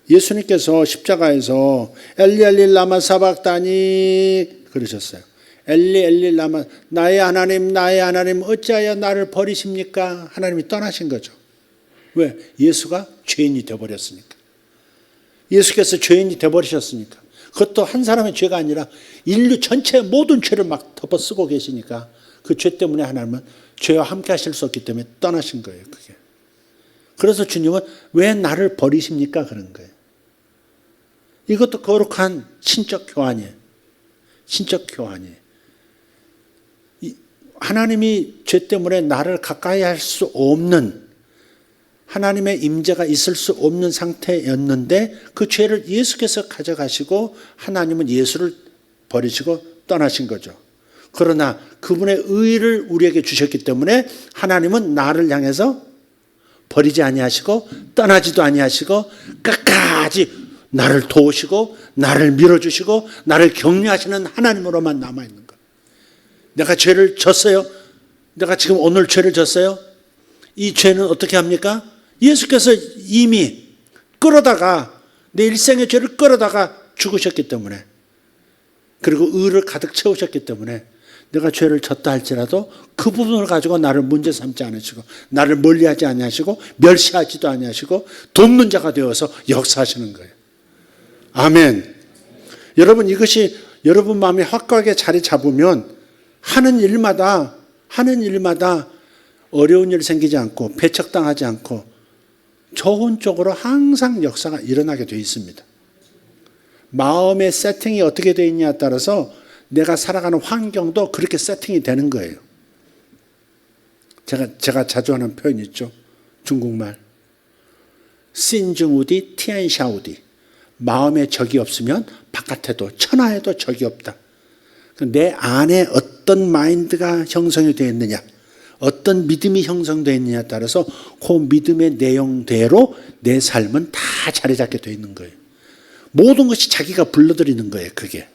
예수님께서 십자가에서 엘리 엘리 라마 사박다니 그러셨어요. 엘리 엘리 라마 나의 하나님 어찌하여 나를 버리십니까? 하나님이 떠나신 거죠. 왜? 예수가 죄인이 되어버렸으니까. 예수께서 죄인이 되어버리셨으니까. 그것도 한 사람의 죄가 아니라 인류 전체의 모든 죄를 막 덮어쓰고 계시니까 그 죄 때문에 하나님은 죄와 함께 하실 수 없기 때문에 떠나신 거예요. 그게. 그래서 주님은 왜 나를 버리십니까? 그런 거예요. 이것도 거룩한 신적 교환이에요. 신적 교환이에요. 하나님이 죄 때문에 나를 가까이 할 수 없는 하나님의 임재가 있을 수 없는 상태였는데 그 죄를 예수께서 가져가시고 하나님은 예수를 버리시고 떠나신 거죠. 그러나 그분의 의를 우리에게 주셨기 때문에 하나님은 나를 향해서 버리지 아니하시고 떠나지도 아니하시고 끝까지 나를 도우시고 나를 밀어주시고 나를 격려하시는 하나님으로만 남아있는 거예요. 내가 죄를 졌어요. 내가 지금 오늘 죄를 졌어요. 이 죄는 어떻게 합니까? 예수께서 이미 끌어다가 내 일생의 죄를 끌어다가 죽으셨기 때문에 그리고 의를 가득 채우셨기 때문에 내가 죄를 졌다 할지라도 그 부분을 가지고 나를 문제 삼지 않으시고 나를 멀리하지 아니하시고 멸시하지도 아니하시고 돕는 자가 되어서 역사하시는 거예요. 아멘. 여러분 이것이 여러분 마음에 확고하게 자리 잡으면 하는 일마다 어려운 일 생기지 않고 배척당하지 않고 좋은 쪽으로 항상 역사가 일어나게 되어 있습니다. 마음의 세팅이 어떻게 되어 있냐에 따라서 내가 살아가는 환경도 그렇게 세팅이 되는 거예요. 제가 자주 하는 표현이 있죠. 중국말. 신증우디 티안샤우디. 마음에 적이 없으면 바깥에도 천하에도 적이 없다. 내 안에 어떤 마인드가 형성이 되어 있느냐, 어떤 믿음이 형성되어 있느냐에 따라서 그 믿음의 내용대로 내 삶은 다 자리 잡게 되어 있는 거예요. 모든 것이 자기가 불러들이는 거예요. 그게.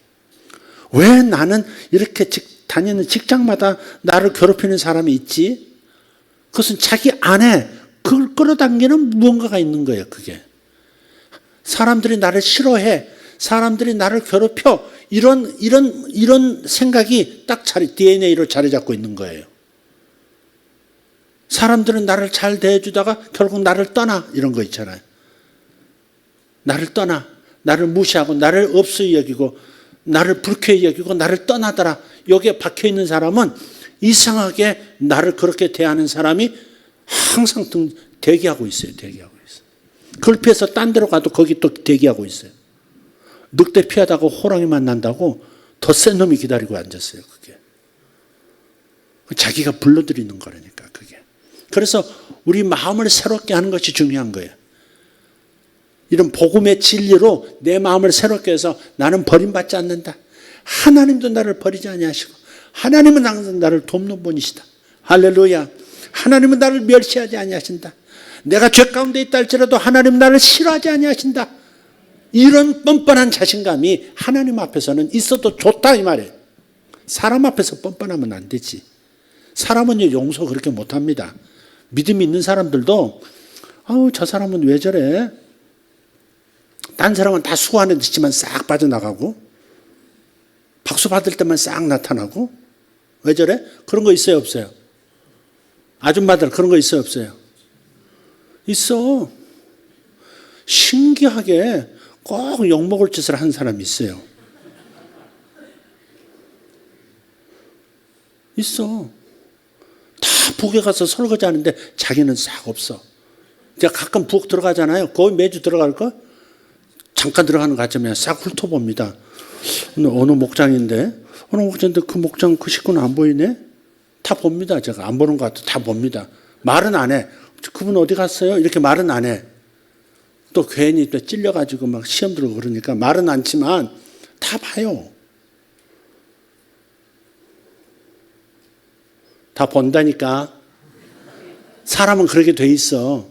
왜 나는 이렇게 다니는 직장마다 나를 괴롭히는 사람이 있지? 그것은 자기 안에 그걸 끌어당기는 무언가가 있는 거예요. 그게. 사람들이 나를 싫어해. 사람들이 나를 괴롭혀. 이런 생각이 딱 DNA로 자리 잡고 있는 거예요. 사람들은 나를 잘 대해주다가 결국 나를 떠나. 이런 거 있잖아요. 나를 떠나. 나를 무시하고 나를 없이 여기고 나를 불쾌히 여기고 나를 떠나더라. 여기에 박혀있는 사람은 이상하게 나를 그렇게 대하는 사람이 항상 대기하고 있어요. 대기하고 있어요. 그걸 피해서 딴 데로 가도 거기 또 대기하고 있어요. 늑대 피하다가 호랑이 만난다고 더 센 놈이 기다리고 앉았어요. 그게 자기가 불러들이는 거라니까 그게. 그래서 우리 마음을 새롭게 하는 것이 중요한 거예요. 이런 복음의 진리로 내 마음을 새롭게 해서 나는 버림받지 않는다. 하나님도 나를 버리지 아니하시고 하나님은 항상 나를 돕는 분이시다. 할렐루야. 하나님은 나를 멸시하지 아니하신다. 내가 죄 가운데 있다 할지라도 하나님은 나를 싫어하지 아니하신다. 이런 뻔뻔한 자신감이 하나님 앞에서는 있어도 좋다 이 말이에요. 사람 앞에서 뻔뻔하면 안 되지. 사람은 용서 그렇게 못합니다. 믿음이 있는 사람들도 아우 저 사람은 왜 저래? 딴 사람은 다 수고하는 듯이만 싹 빠져나가고 박수 받을 때만 싹 나타나고 왜 저래? 그런 거 있어요 없어요? 아줌마들 그런 거 있어요 없어요? 있어. 신기하게 꼭 욕먹을 짓을 한 사람이 있어요. 있어. 다 부엌에 가서 설거지 하는데 자기는 싹 없어. 제가 가끔 부엌 들어가잖아요. 거기 매주 들어갈까? 잠깐 들어가는 것 같으면 싹 훑어봅니다. 어느 목장인데 그 목장 그 식구는 안 보이네? 다 봅니다. 제가 안 보는 것 같아. 다 봅니다. 말은 안 해. 그분 어디 갔어요? 이렇게 말은 안 해. 또 괜히 또 찔려가지고 막 시험 들고 그러니까 말은 않지만 다 봐요. 다 본다니까. 사람은 그렇게 돼 있어.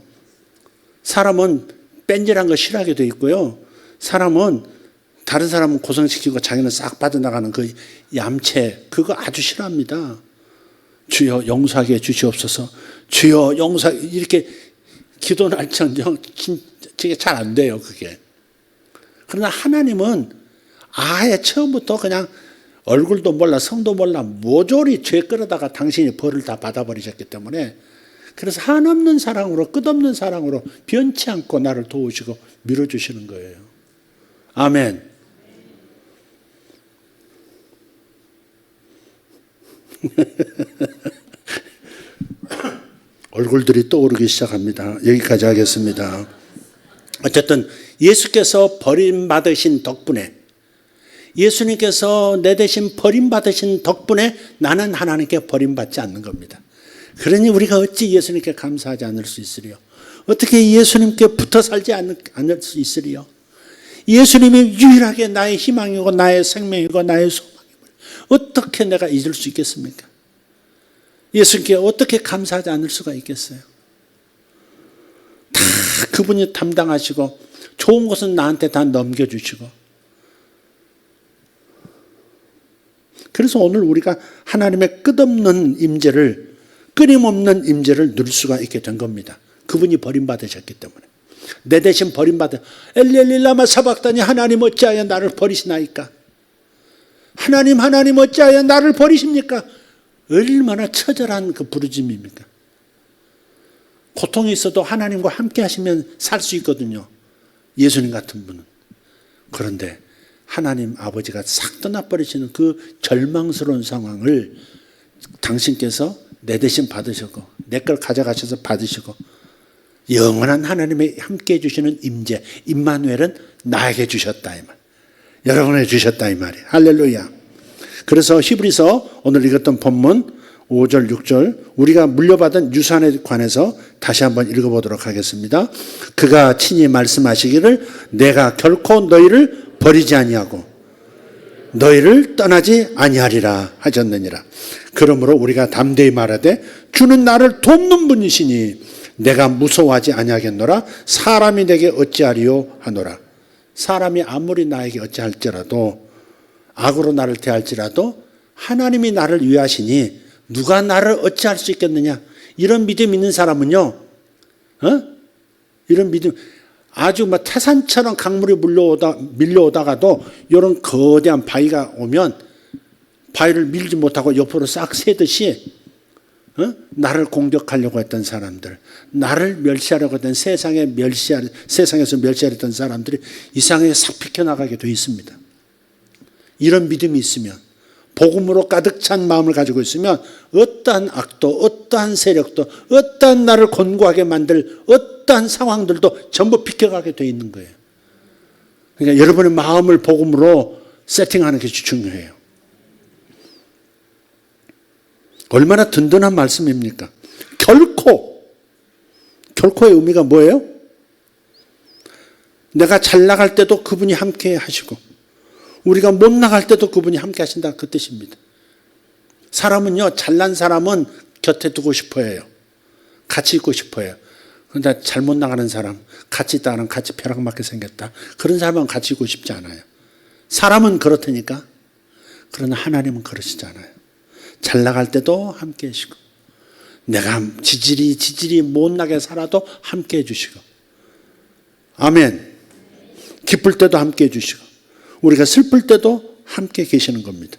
사람은 뺀질한 거 싫어하게 돼 있고요. 사람은 다른 사람은 고생시키고 자기는 싹 빠져나가는 그 얌체 그거 아주 싫어합니다. 주여 용서하게 해주시옵소서. 주여 용서 이렇게 기도 날정정 그게 잘 안 돼요 그게. 그러나 하나님은 아예 처음부터 그냥 얼굴도 몰라 성도 몰라 모조리 죄 끌어다가 당신이 벌을 다 받아버리셨기 때문에 그래서 한없는 사랑으로 끝없는 사랑으로 변치 않고 나를 도우시고 밀어주시는 거예요. 아멘. 얼굴들이 떠오르기 시작합니다. 여기까지 하겠습니다. 어쨌든 예수께서 버림받으신 덕분에 예수님께서 내 대신 버림받으신 덕분에 나는 하나님께 버림받지 않는 겁니다. 그러니 우리가 어찌 예수님께 감사하지 않을 수 있으리요? 어떻게 예수님께 붙어 살지 않을 수 있으리요? 예수님이 유일하게 나의 희망이고 나의 생명이고 나의 소망이고 어떻게 내가 잊을 수 있겠습니까? 예수님께 어떻게 감사하지 않을 수가 있겠어요? 다 그분이 담당하시고 좋은 것은 나한테 다 넘겨주시고 그래서 오늘 우리가 하나님의 끝없는 임재를 끊임없는 임재를 누릴 수가 있게 된 겁니다. 그분이 버림받으셨기 때문에 내 대신 버림받아 엘리엘리 라마 사박다니 하나님 어찌하여 나를 버리시나이까? 하나님 어찌하여 나를 버리십니까? 얼마나 처절한 그 부르짖음입니까? 고통이 있어도 하나님과 함께 하시면 살 수 있거든요. 예수님 같은 분은. 그런데 하나님 아버지가 싹 떠나버리시는 그 절망스러운 상황을 당신께서 내 대신 받으시고 내 걸 가져가셔서 받으시고 영원한 하나님의 함께 해주시는 임재 임마누엘은 나에게 주셨다 이 말. 여러분에게 주셨다 이 말이에요. 할렐루야. 그래서 히브리서 오늘 읽었던 본문 5절 6절 우리가 물려받은 유산에 관해서 다시 한번 읽어보도록 하겠습니다. 그가 친히 말씀하시기를 내가 결코 너희를 버리지 아니하고 너희를 떠나지 아니하리라 하셨느니라. 그러므로 우리가 담대히 말하되 주는 나를 돕는 분이시니 내가 무서워하지 아니하겠노라. 사람이 내게 어찌하리요 하노라. 사람이 아무리 나에게 어찌할지라도 악으로 나를 대할지라도 하나님이 나를 위하시니 누가 나를 어찌할 수 있겠느냐. 이런 믿음 있는 사람은요. 이런 믿음 아주 막 태산처럼 강물이 밀려오다가도 이런 거대한 바위가 오면 바위를 밀지 못하고 옆으로 싹 새듯이 나를 공격하려고 했던 사람들, 나를 멸시하려고 했던 세상에서 멸시하려던 사람들이 이 세상에 싹 비켜나가게 돼 있습니다. 이런 믿음이 있으면 복음으로 가득 찬 마음을 가지고 있으면 어떠한 악도, 어떠한 세력도, 어떠한 나를 곤고하게 만들 어떠한 상황들도 전부 비켜가게 돼 있는 거예요. 그러니까 여러분의 마음을 복음으로 세팅하는 게 중요해요. 얼마나 든든한 말씀입니까? 결코의 의미가 뭐예요? 내가 잘 나갈 때도 그분이 함께 하시고 우리가 못 나갈 때도 그분이 함께 하신다, 그 뜻입니다. 사람은요, 잘난 사람은 곁에 두고 싶어 해요. 같이 있고 싶어 해요. 그런데 잘못 나가는 사람, 같이 있다가는 같이 벼락 맞게 생겼다, 그런 사람은 같이 있고 싶지 않아요. 사람은 그렇다니까. 그러나 하나님은 그러시지 않아요. 잘 나갈 때도 함께 해주시고 내가 지질이 못나게 살아도 함께 해주시고, 아멘. 기쁠 때도 함께 해주시고 우리가 슬플 때도 함께 계시는 겁니다.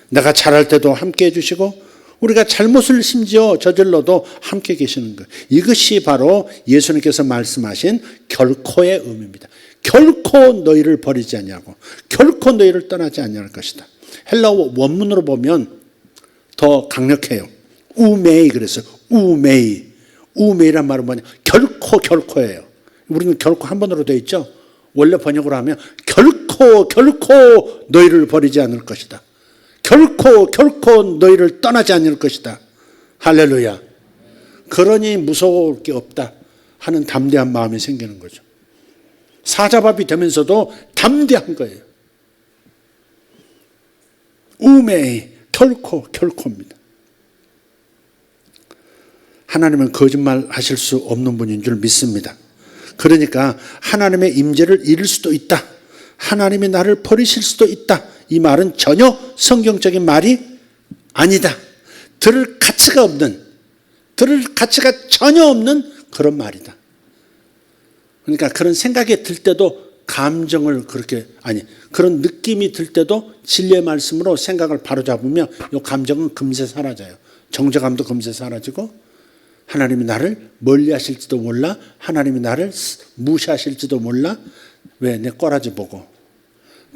내가 잘할 때도 함께 해주시고 우리가 잘못을 심지어 저질러도 함께 계시는 거예요. 이것이 바로 예수님께서 말씀하신 결코의 의미입니다. 결코 너희를 버리지 아니하고 결코 너희를 떠나지 아니할 것이다. 헬라어 원문으로 보면 더 강력해요. 우메이 그랬어요. 우메이란 말은 뭐냐? 결코예요. 우리는 결코 한 번으로 되어 있죠. 원래 번역으로 하면 결코 너희를 버리지 않을 것이다. 결코 너희를 떠나지 않을 것이다. 할렐루야. 그러니 무서울 게 없다 하는 담대한 마음이 생기는 거죠. 사자밥이 되면서도 담대한 거예요. 우메이, 결코입니다. 하나님은 거짓말 하실 수 없는 분인 줄 믿습니다. 그러니까 하나님의 임재를 잃을 수도 있다, 하나님이 나를 버리실 수도 있다, 이 말은 전혀 성경적인 말이 아니다. 들을 가치가 전혀 없는 그런 말이다. 그러니까 그런 생각이 들 때도 그런 느낌이 들 때도 진리의 말씀으로 생각을 바로잡으면 이 감정은 금세 사라져요. 정죄감도 금세 사라지고 하나님이 나를 멀리 하실지도 몰라, 하나님이 나를 무시하실지도 몰라, 왜 내 꼬라지 보고,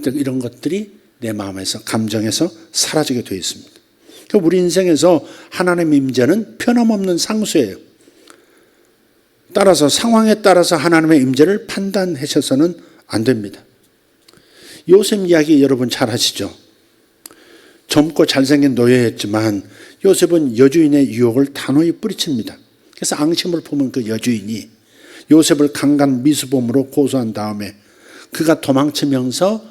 이런 것들이 내 마음에서, 감정에서 사라지게 되어 있습니다. 우리 인생에서 하나님의 임재는 변함없는 상수예요. 따라서 상황에 따라서 하나님의 임재를 판단하셔서는 안 됩니다. 요셉 이야기 여러분 잘 아시죠? 젊고 잘생긴 노예였지만 요셉은 여주인의 유혹을 단호히 뿌리칩니다. 그래서 앙심을 품은 그 여주인이 요셉을 강간 미수범으로 고소한 다음에 그가 도망치면서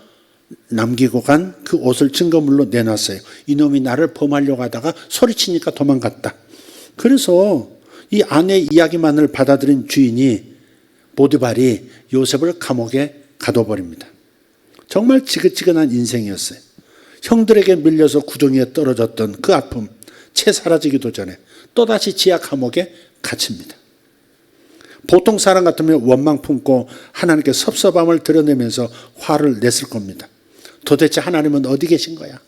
남기고 간 그 옷을 증거물로 내놨어요. 이놈이 나를 범하려고 하다가 소리치니까 도망갔다. 그래서 이 아내의 이야기만을 받아들인 주인이 보디발이 요셉을 감옥에 가둬버립니다. 정말 지긋지긋한 인생이었어요. 형들에게 밀려서 구덩이에 떨어졌던 그 아픔 채 사라지기도 전에 또다시 지하 감옥에 갇힙니다. 보통 사람 같으면 원망 품고 하나님께 섭섭함을 드러내면서 화를 냈을 겁니다. 도대체 하나님은 어디 계신 거야?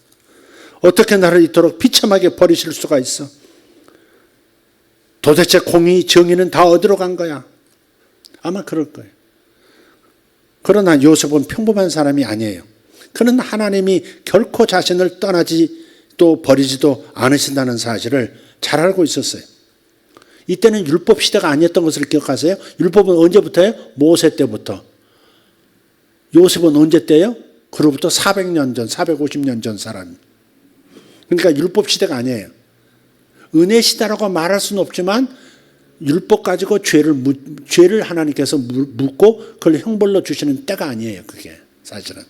어떻게 나를 이토록 비참하게 버리실 수가 있어? 도대체 공의, 정의는 다 어디로 간 거야? 아마 그럴 거예요. 그러나 요셉은 평범한 사람이 아니에요. 그는 하나님이 결코 자신을 떠나지 또 버리지도 않으신다는 사실을 잘 알고 있었어요. 이때는 율법 시대가 아니었던 것을 기억하세요? 율법은 언제부터예요? 모세 때부터. 요셉은 언제 때예요? 그로부터 400년 전, 450년 전 사람. 그러니까 율법 시대가 아니에요. 은혜 시대라고 말할 수는 없지만 율법 가지고 죄를 하나님께서 묻고 그걸 형벌로 주시는 때가 아니에요. 그게 사실은.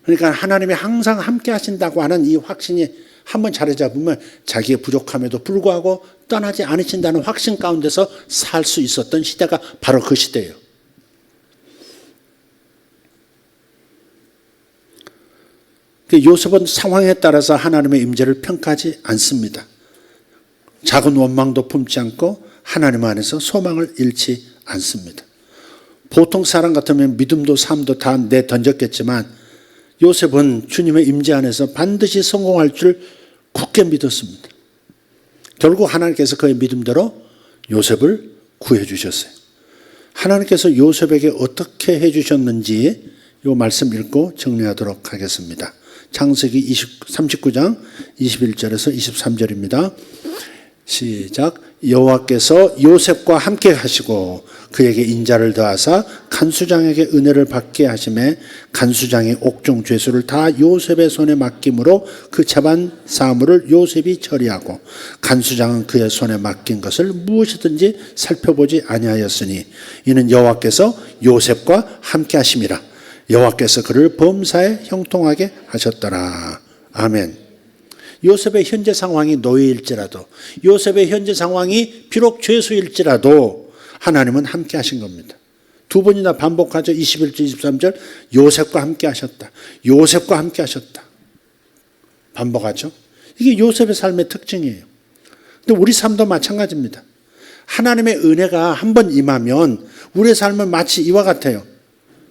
그러니까 하나님이 항상 함께 하신다고 하는 이 확신이 한번 자리 잡으면 자기의 부족함에도 불구하고 떠나지 않으신다는 확신 가운데서 살 수 있었던 시대가 바로 그 시대예요. 요셉은 상황에 따라서 하나님의 임재를 평가하지 않습니다. 작은 원망도 품지 않고 하나님 안에서 소망을 잃지 않습니다. 보통 사람 같으면 믿음도 삶도 다 내던졌겠지만 요셉은 주님의 임재 안에서 반드시 성공할 줄 굳게 믿었습니다. 결국 하나님께서 그의 믿음대로 요셉을 구해 주셨어요. 하나님께서 요셉에게 어떻게 해 주셨는지 이 말씀 읽고 정리하도록 하겠습니다. 창세기 39장 21절에서 23절입니다. 시작. 여호와께서 요셉과 함께 하시고 그에게 인자를 더하사 간수장에게 은혜를 받게 하심에 간수장의 옥중 죄수를 다 요셉의 손에 맡김으로 그 재반 사물을 요셉이 처리하고 간수장은 그의 손에 맡긴 것을 무엇이든지 살펴보지 아니하였으니 이는 여호와께서 요셉과 함께 하심이라. 여호와께서 그를 범사에 형통하게 하셨더라. 아멘. 요셉의 현재 상황이 노예일지라도, 요셉의 현재 상황이 비록 죄수일지라도 하나님은 함께 하신 겁니다. 두 번이나 반복하죠. 21절 23절 요셉과 함께 하셨다. 요셉과 함께 하셨다. 반복하죠. 이게 요셉의 삶의 특징이에요. 근데 우리 삶도 마찬가지입니다. 하나님의 은혜가 한번 임하면 우리의 삶은 마치 이와 같아요.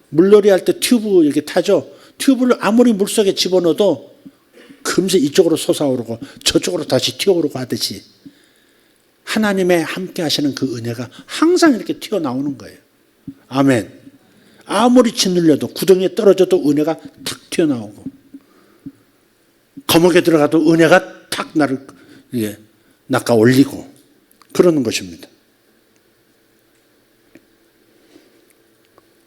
물놀이 할 때 튜브 이렇게 타죠. 튜브를 아무리 물속에 집어넣어도 금세 이쪽으로 솟아오르고 저쪽으로 다시 튀어오르고 하듯이 하나님의 함께 하시는 그 은혜가 항상 이렇게 튀어나오는 거예요. 아멘. 아무리 짓눌려도 구덩이에 떨어져도 은혜가 탁 튀어나오고 감옥에 들어가도 은혜가 탁 나를 낚아 올리고 그러는 것입니다.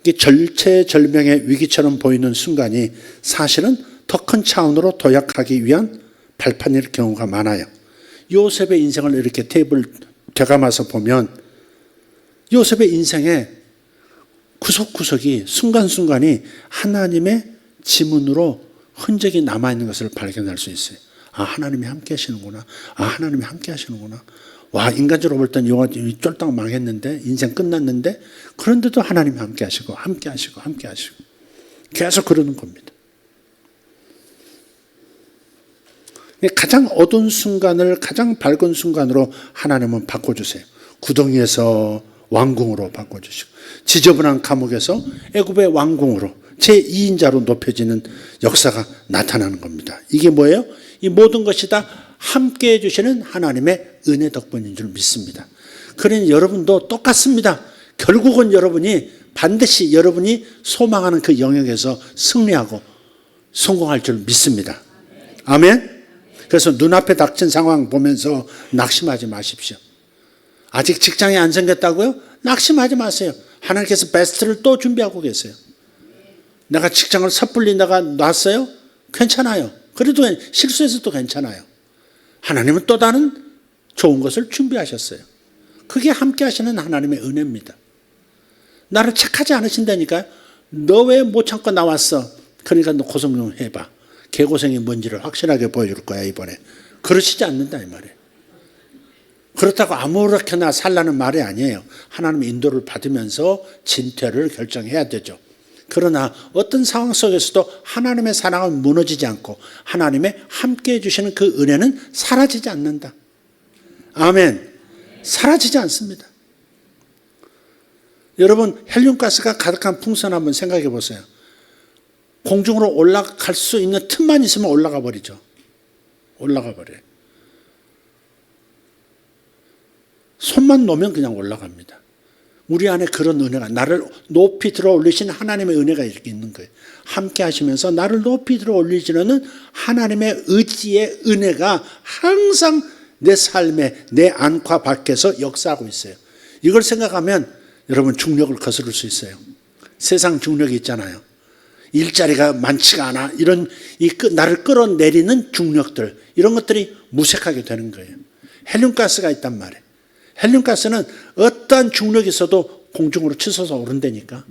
이게 절체절명의 위기처럼 보이는 순간이 사실은 더 큰 차원으로 도약하기 위한 발판일 경우가 많아요. 요셉의 인생을 이렇게 테이블 되감아서 보면 요셉의 인생의 구석구석이 순간순간이 하나님의 지문으로 흔적이 남아있는 것을 발견할 수 있어요. 아, 하나님이 함께 하시는구나. 아, 하나님이 함께 하시는구나. 와, 인간적으로 볼 땐 영화 쫄딱 망했는데 인생 끝났는데 그런데도 하나님이 함께 하시고 함께 하시고 함께 하시고 계속 그러는 겁니다. 가장 어두운 순간을 가장 밝은 순간으로 하나님은 바꿔주세요. 구덩이에서 왕궁으로 바꿔주시고 지저분한 감옥에서 애굽의 왕궁으로 제2인자로 높여지는 역사가 나타나는 겁니다. 이게 뭐예요? 이 모든 것이 다 함께 해주시는 하나님의 은혜 덕분인 줄 믿습니다. 그러니 여러분도 똑같습니다. 결국은 여러분이 반드시 여러분이 소망하는 그 영역에서 승리하고 성공할 줄 믿습니다. 아멘. 그래서 눈앞에 닥친 상황 보면서 낙심하지 마십시오. 아직 직장이 안 생겼다고요? 낙심하지 마세요. 하나님께서 베스트를 또 준비하고 계세요. 내가 직장을 섣불리 내가 놨어요? 괜찮아요. 그래도 실수해서도 괜찮아요. 하나님은 또 다른 좋은 것을 준비하셨어요. 그게 함께 하시는 하나님의 은혜입니다. 나를 착하지 않으신다니까요. 너 왜 못 참고 나왔어? 그러니까 너 고생 좀 해봐. 개고생이 뭔지를 확실하게 보여줄 거야 이번에. 그러시지 않는다 이 말이에요. 그렇다고 아무렇게나 살라는 말이 아니에요. 하나님의 인도를 받으면서 진퇴를 결정해야 되죠. 그러나 어떤 상황 속에서도 하나님의 사랑은 무너지지 않고 하나님의 함께해 주시는 그 은혜는 사라지지 않는다. 아멘. 사라지지 않습니다. 여러분 헬륨가스가 가득한 풍선 한번 생각해 보세요. 공중으로 올라갈 수 있는 틈만 있으면 올라가 버리죠. 올라가 버려요. 손만 놓으면 그냥 올라갑니다. 우리 안에 그런 은혜가 나를 높이 들어 올리신 하나님의 은혜가 이렇게 있는 거예요. 함께 하시면서 나를 높이 들어 올리시는 하나님의 의지의 은혜가 항상 내 삶에 내 안과 밖에서 역사하고 있어요. 이걸 생각하면 여러분 중력을 거스를 수 있어요. 세상 중력이 있잖아요. 일자리가 많지가 않아. 이런 나를 끌어내리는 중력들 이런 것들이 무색하게 되는 거예요. 헬륨가스가 있단 말이에요. 헬륨가스는 어떠한 중력이 있어도 공중으로 치솟아 오른다니까.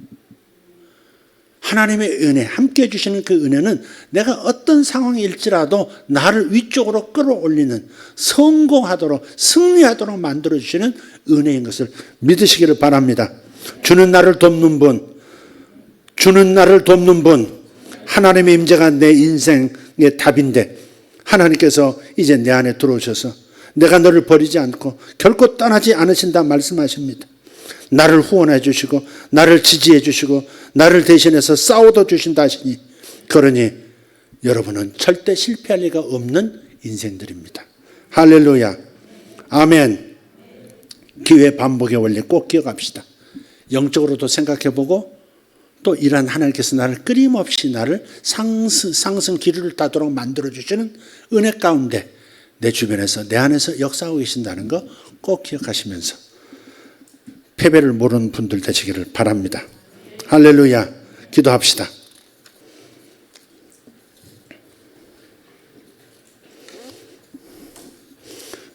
하나님의 은혜, 함께 해주시는 그 은혜는 내가 어떤 상황일지라도 나를 위쪽으로 끌어올리는 성공하도록 승리하도록 만들어주시는 은혜인 것을 믿으시기를 바랍니다. 주는 나를 돕는 분, 주는 나를 돕는 분, 하나님의 임재가 내 인생의 답인데 하나님께서 이제 내 안에 들어오셔서 내가 너를 버리지 않고 결코 떠나지 않으신다 말씀하십니다. 나를 후원해 주시고 나를 지지해 주시고 나를 대신해서 싸워도 주신다 하시니 그러니 여러분은 절대 실패할 리가 없는 인생들입니다. 할렐루야. 아멘. 기회 반복의 원리 꼭 기억합시다. 영적으로도 생각해 보고 또 이러한 하나님께서 나를 끊임없이 나를 상승 기류를 따도록 만들어주시는 은혜 가운데 내 주변에서 내 안에서 역사하고 계신다는 거 꼭 기억하시면서 패배를 모르는 분들 되시기를 바랍니다. 할렐루야. 기도합시다.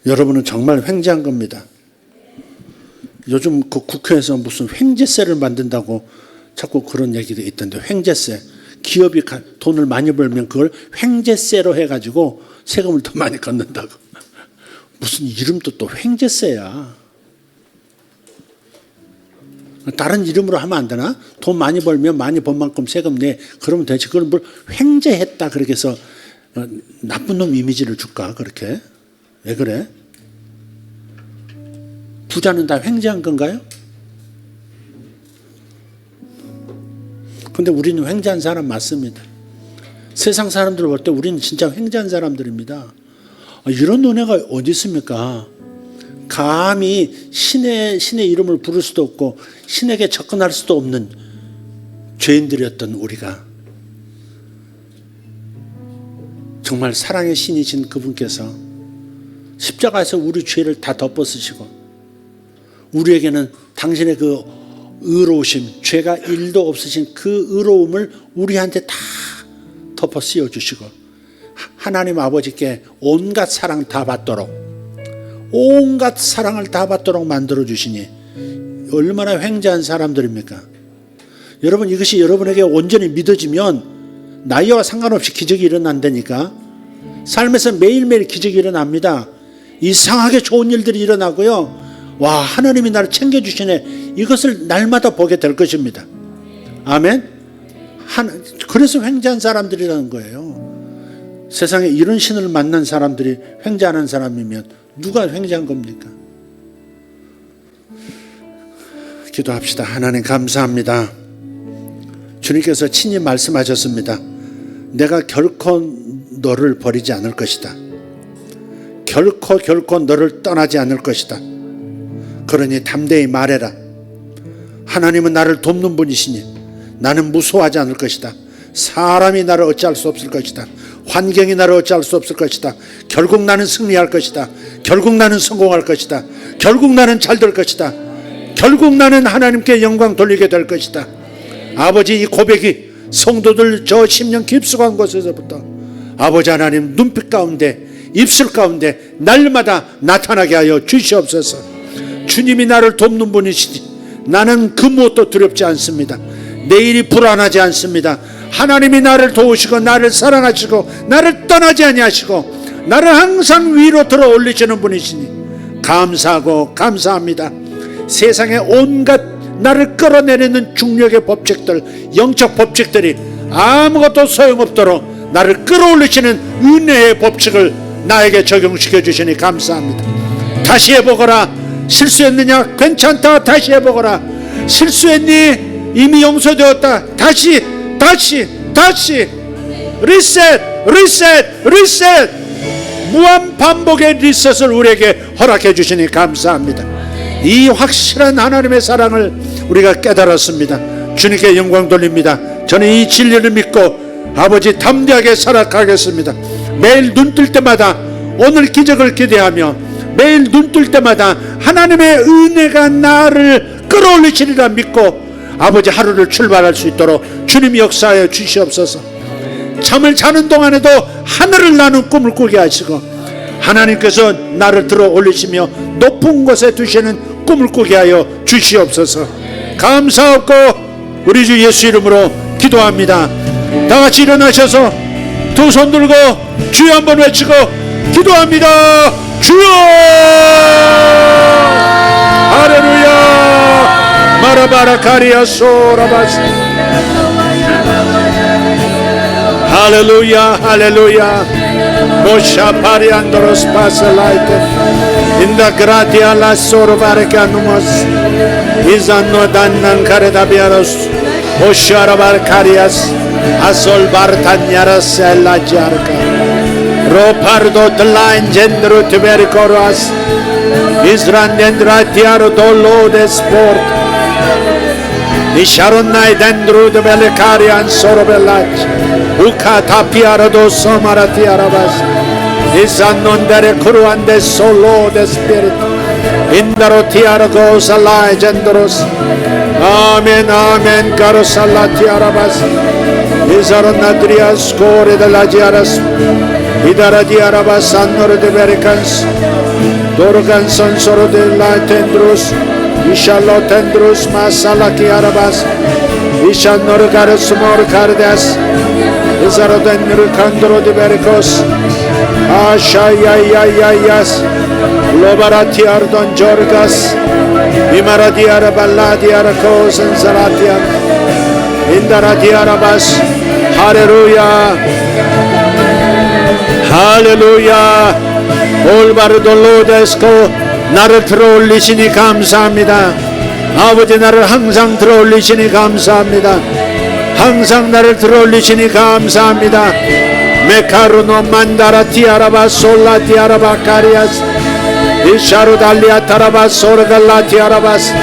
여러분은 정말 횡재한 겁니다. 요즘 그 국회에서 무슨 횡재세를 만든다고 자꾸 그런 얘기도 있던데, 횡재세. 기업이 돈을 많이 벌면 그걸 횡재세로 해가지고 세금을 더 많이 걷는다고. 무슨 이름도 또 횡재세야. 다른 이름으로 하면 안 되나? 돈 많이 벌면 많이 번 만큼 세금 내. 그러면 되지. 그걸 뭘 횡재했다 그렇게 해서 나쁜 놈 이미지를 줄까? 그렇게. 왜 그래? 부자는 다 횡재한 건가요? 근데 우리는 횡재한 사람 맞습니다. 세상 사람들 볼 때 우리는 진짜 횡재한 사람들입니다. 이런 은혜가 어디 있습니까? 감히 신의 이름을 부를 수도 없고 신에게 접근할 수도 없는 죄인들이었던 우리가 정말 사랑의 신이신 그분께서 십자가에서 우리 죄를 다 덮어쓰시고 우리에게는 당신의 그 의로우심, 죄가 1도 없으신 그 의로움을 우리한테 다 덮어 씌워주시고 하나님 아버지께 온갖 사랑 다 받도록, 온갖 사랑을 다 받도록 만들어주시니 얼마나 횡재한 사람들입니까? 여러분, 이것이 여러분에게 온전히 믿어지면 나이와 상관없이 기적이 일어난다니까. 삶에서 매일매일 기적이 일어납니다. 이상하게 좋은 일들이 일어나고요. 와, 하나님이 나를 챙겨주시네. 이것을 날마다 보게 될 것입니다. 아멘. 그래서 횡재한 사람들이라는 거예요. 세상에 이런 신을 만난 사람들이 횡재하는 사람이면 누가 횡재한 겁니까? 기도합시다. 하나님 감사합니다. 주님께서 친히 말씀하셨습니다. 내가 결코 너를 버리지 않을 것이다. 결코 너를 떠나지 않을 것이다. 그러니 담대히 말해라. 하나님은 나를 돕는 분이시니 나는 무서워하지 않을 것이다. 사람이 나를 어찌할 수 없을 것이다. 환경이 나를 어찌할 수 없을 것이다. 결국 나는 승리할 것이다. 결국 나는 성공할 것이다. 결국 나는 잘 될 것이다. 결국 나는 하나님께 영광 돌리게 될 것이다. 아버지, 이 고백이 성도들 저 10년 깊숙한 곳에서부터 아버지 하나님 눈빛 가운데 입술 가운데 날마다 나타나게 하여 주시옵소서. 주님이 나를 돕는 분이시니 나는 그 무엇도 두렵지 않습니다. 내일이 불안하지 않습니다. 하나님이 나를 도우시고 나를 사랑하시고 나를 떠나지 아니하시고 나를 항상 위로 들어 올리시는 분이시니 감사하고 감사합니다. 세상의 온갖 나를 끌어내리는 중력의 법칙들, 영적 법칙들이 아무것도 소용없도록 나를 끌어올리시는 은혜의 법칙을 나에게 적용시켜 주시니 감사합니다. 다시 해보거라. 실수했느냐? 괜찮다. 다시 해보거라. 실수했니? 이미 용서되었다. 다시 리셋 무한 반복의 리셋을 우리에게 허락해 주시니 감사합니다. 이 확실한 하나님의 사랑을 우리가 깨달았습니다. 주님께 영광 돌립니다. 저는 이 진리를 믿고 아버지 담대하게 살아가겠습니다. 매일 눈 뜰 때마다 오늘 기적을 기대하며 매일 눈 뜰 때마다 하나님의 은혜가 나를 끌어올리시리라 믿고 아버지 하루를 출발할 수 있도록 주님 역사하여 주시옵소서. 잠을 자는 동안에도 하늘을 나는 꿈을 꾸게 하시고 하나님께서 나를 들어 올리시며 높은 곳에 두시는 꿈을 꾸게 하여 주시옵소서. 감사하고 우리 주 예수 이름으로 기도합니다. 다같이 일어나셔서 두 손 들고 주여 한번 외치고 기도합니다. 주여! 할렐루야! 마라바라카리아 소라바시 할렐루야 할렐루야 모샤파리안도로스 파셀라이테 인다 그라티아 라 소르바레카누모스 이잔노 단난 카레다비아로스 오샤라바르카리아스 아솔바르탄야라스 엘라지아르카 로파르도 들라인 젠드로 투베리코로아스 이스란덴드라티아로 돌로데 스포르트 Isharunai dendru de belecarian sorobelach. Uka tapiarado somarati arabas. Isanon dere kuruande solo de spirit. Indaro tiaragos alai genderos. Amen, amen, caros allati arabas. Isaronadrias core de la diaras. Idara di arabas annore de vericans. Dorgan sonsoro de la tendrus. Ishallo tendrus masalaki arabas. Ishanor garos mor cardas. Isaroden ricandro de vericos. Ashayayayayas. Lobarati ardon jorgas. Imaradi araballadi arakos and zaratian. Indarati arabas. Hallelujah. Hallelujah. 올바르 돌로데스코 나를 들어올리시니 감사합니다. 아버지 나를 항상 들어올리시니 감사합니다. 항상 나를 들어올리시니 감사합니다. 메카루노 만다라 티아라바 솔라 티아라바 카리아스 이샤루 달리아 타라바 소르갈라 티아라바스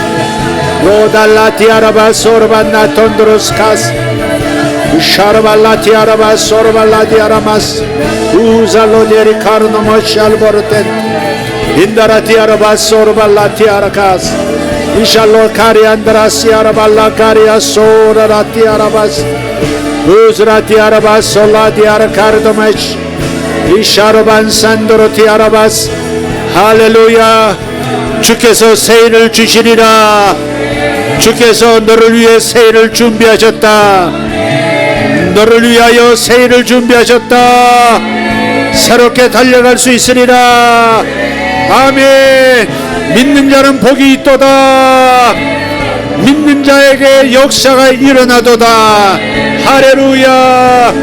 로달라 티아라바 소르반나 톤드로스카스 이샤르발라 티아라바 소르발라 티아라마스 우잘로 데리 카르노 모샬보르텐 인다라 티아라바 소르발라 티아라카스 이샬로 카리안드라시 아라발라 카리아 소르라 티아라바스 우즈라 티아라바스 솔라 티아라 카르도메시 이샤르반 산도로 티아라바스 할렐루야. 주께서 세일을 주시리라. 주께서 너를 위해 세일을 준비하셨다. 너를 위하여 세일을 준비하셨다. 새롭게 달려갈 수 있으리라. 아멘. 믿는 자는 복이 있도다. 믿는 자에게 역사가 일어나도다. 할렐루야.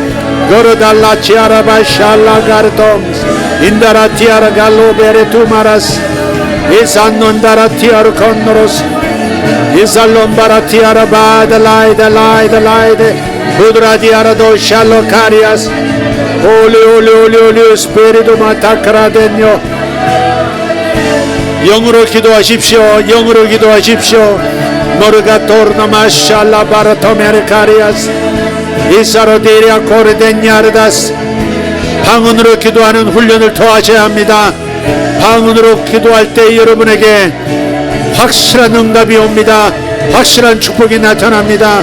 거르달라 치아라바 샬라 가르톰 인다라 티아라 갈로 베레 투마라스 이산논다라 티아르 컨노로스 이살롬바라 티아라 바달라이드 라이드 라이드 부드라 티아라도 샬로 카리아스 올리 스피리도 마타크라데뇨 영으로 기도하십시오. 영으로 기도하십시오. 모르가 토르나마 샬라 바라토메르 카리아스 이사로데리아 코르데냐르다스 방언으로 기도하는 훈련을 더 하셔야 합니다. 방언으로 기도할 때 여러분에게 확실한 응답이 옵니다. 확실한 축복이 나타납니다.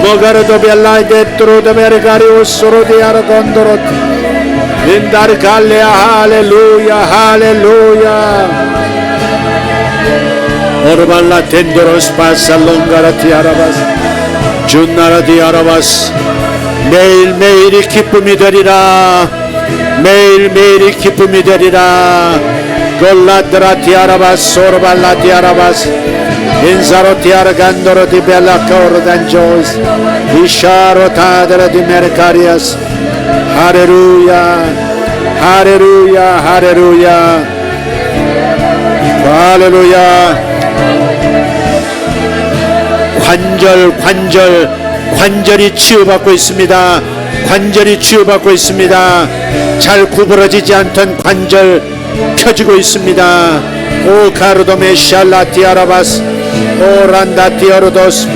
모가르도 벨라이데 트로도 베르가리오스로 디아르곤도로 인다르갈레아 할렐루야 할렐루야 오르발라 텐도로스 바살롱가라티 아라바스 준나라디 아라바스 매일매일이 기쁨이 되리라. 매일매일이 기쁨이 되리라. 골라드라 티아라바스 소르발라 티아라바스 인사로 티아르간도로 디벨라 코르단조스 이샤로 타드라 디메르카리아스 할렐루야 할렐루야 할렐루야 할렐루야. 관절이 치유받고 있습니다. 관절이 치유받고 있습니다. 잘 구부러지지 않던 관절 펴지고 있습니다. 오 가르도메 샬라티 아라바스 오란다 티어르도스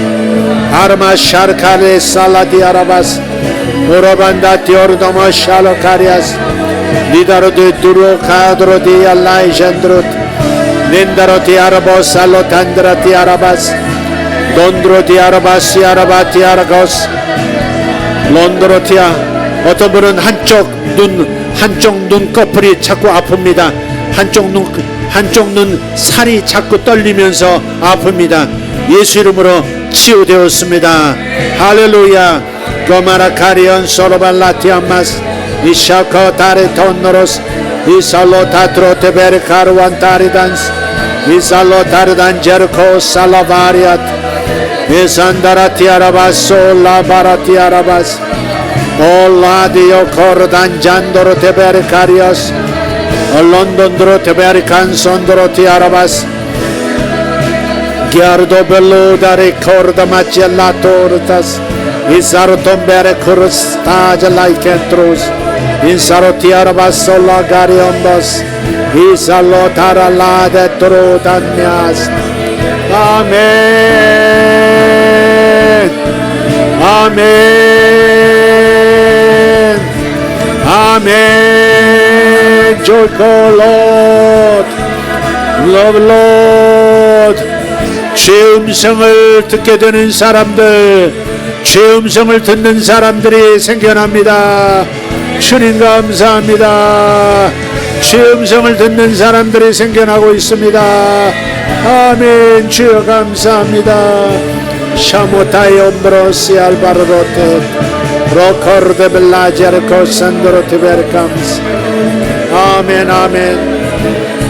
아르마 샤르카레 살라티 아라바스 오라반다 티어르도모 샬로카리아스 니다로드 두로 카드로디 알라이젠드롯 닌다로티 아라보스 알로탄드라티 아라바스 론드로티 아라바시 아라바티 아라고스 론드로티아. 어떤 분은 한쪽 눈꺼풀이 자꾸 아픕니다. 한쪽 눈 살이 자꾸 떨리면서 아픕니다. 예수 이름으로 치유되었습니다. 할렐루야. 고마라카리온 소로발라티아마스 이샤코 타레톤노로스 이살로 타트로테베르카르완타리단스 이살로 타르단 제르코 살라바리아트 이산다라티아라바스 라바라티아라바스 올라디오 코르단 잔도로 테베르카리오스 론돈드로 테베르칸 손드로티아라바스 기아르도 벨로다리 코르다 마치엘라토르타스 이사르톰베레 크루스타자 라이켄트루스 인사로티아라바스 올라가리온도스 이살로 타랄라데 트로단미아스 아멘. Lord, call Lord, love Lord. 주의 음성을 듣게 되는 사람들, 주의 음성을 듣는 사람들이 생겨납니다. 주님 감사합니다. 주의 음성을 듣는 사람들이 생겨나고 있습니다. 아멘. 주여 감사합니다. 샤모타이 옴브로시 알바르로테 로코르데 벨라지아르코 산드로테 베르캄스. 아멘 아멘.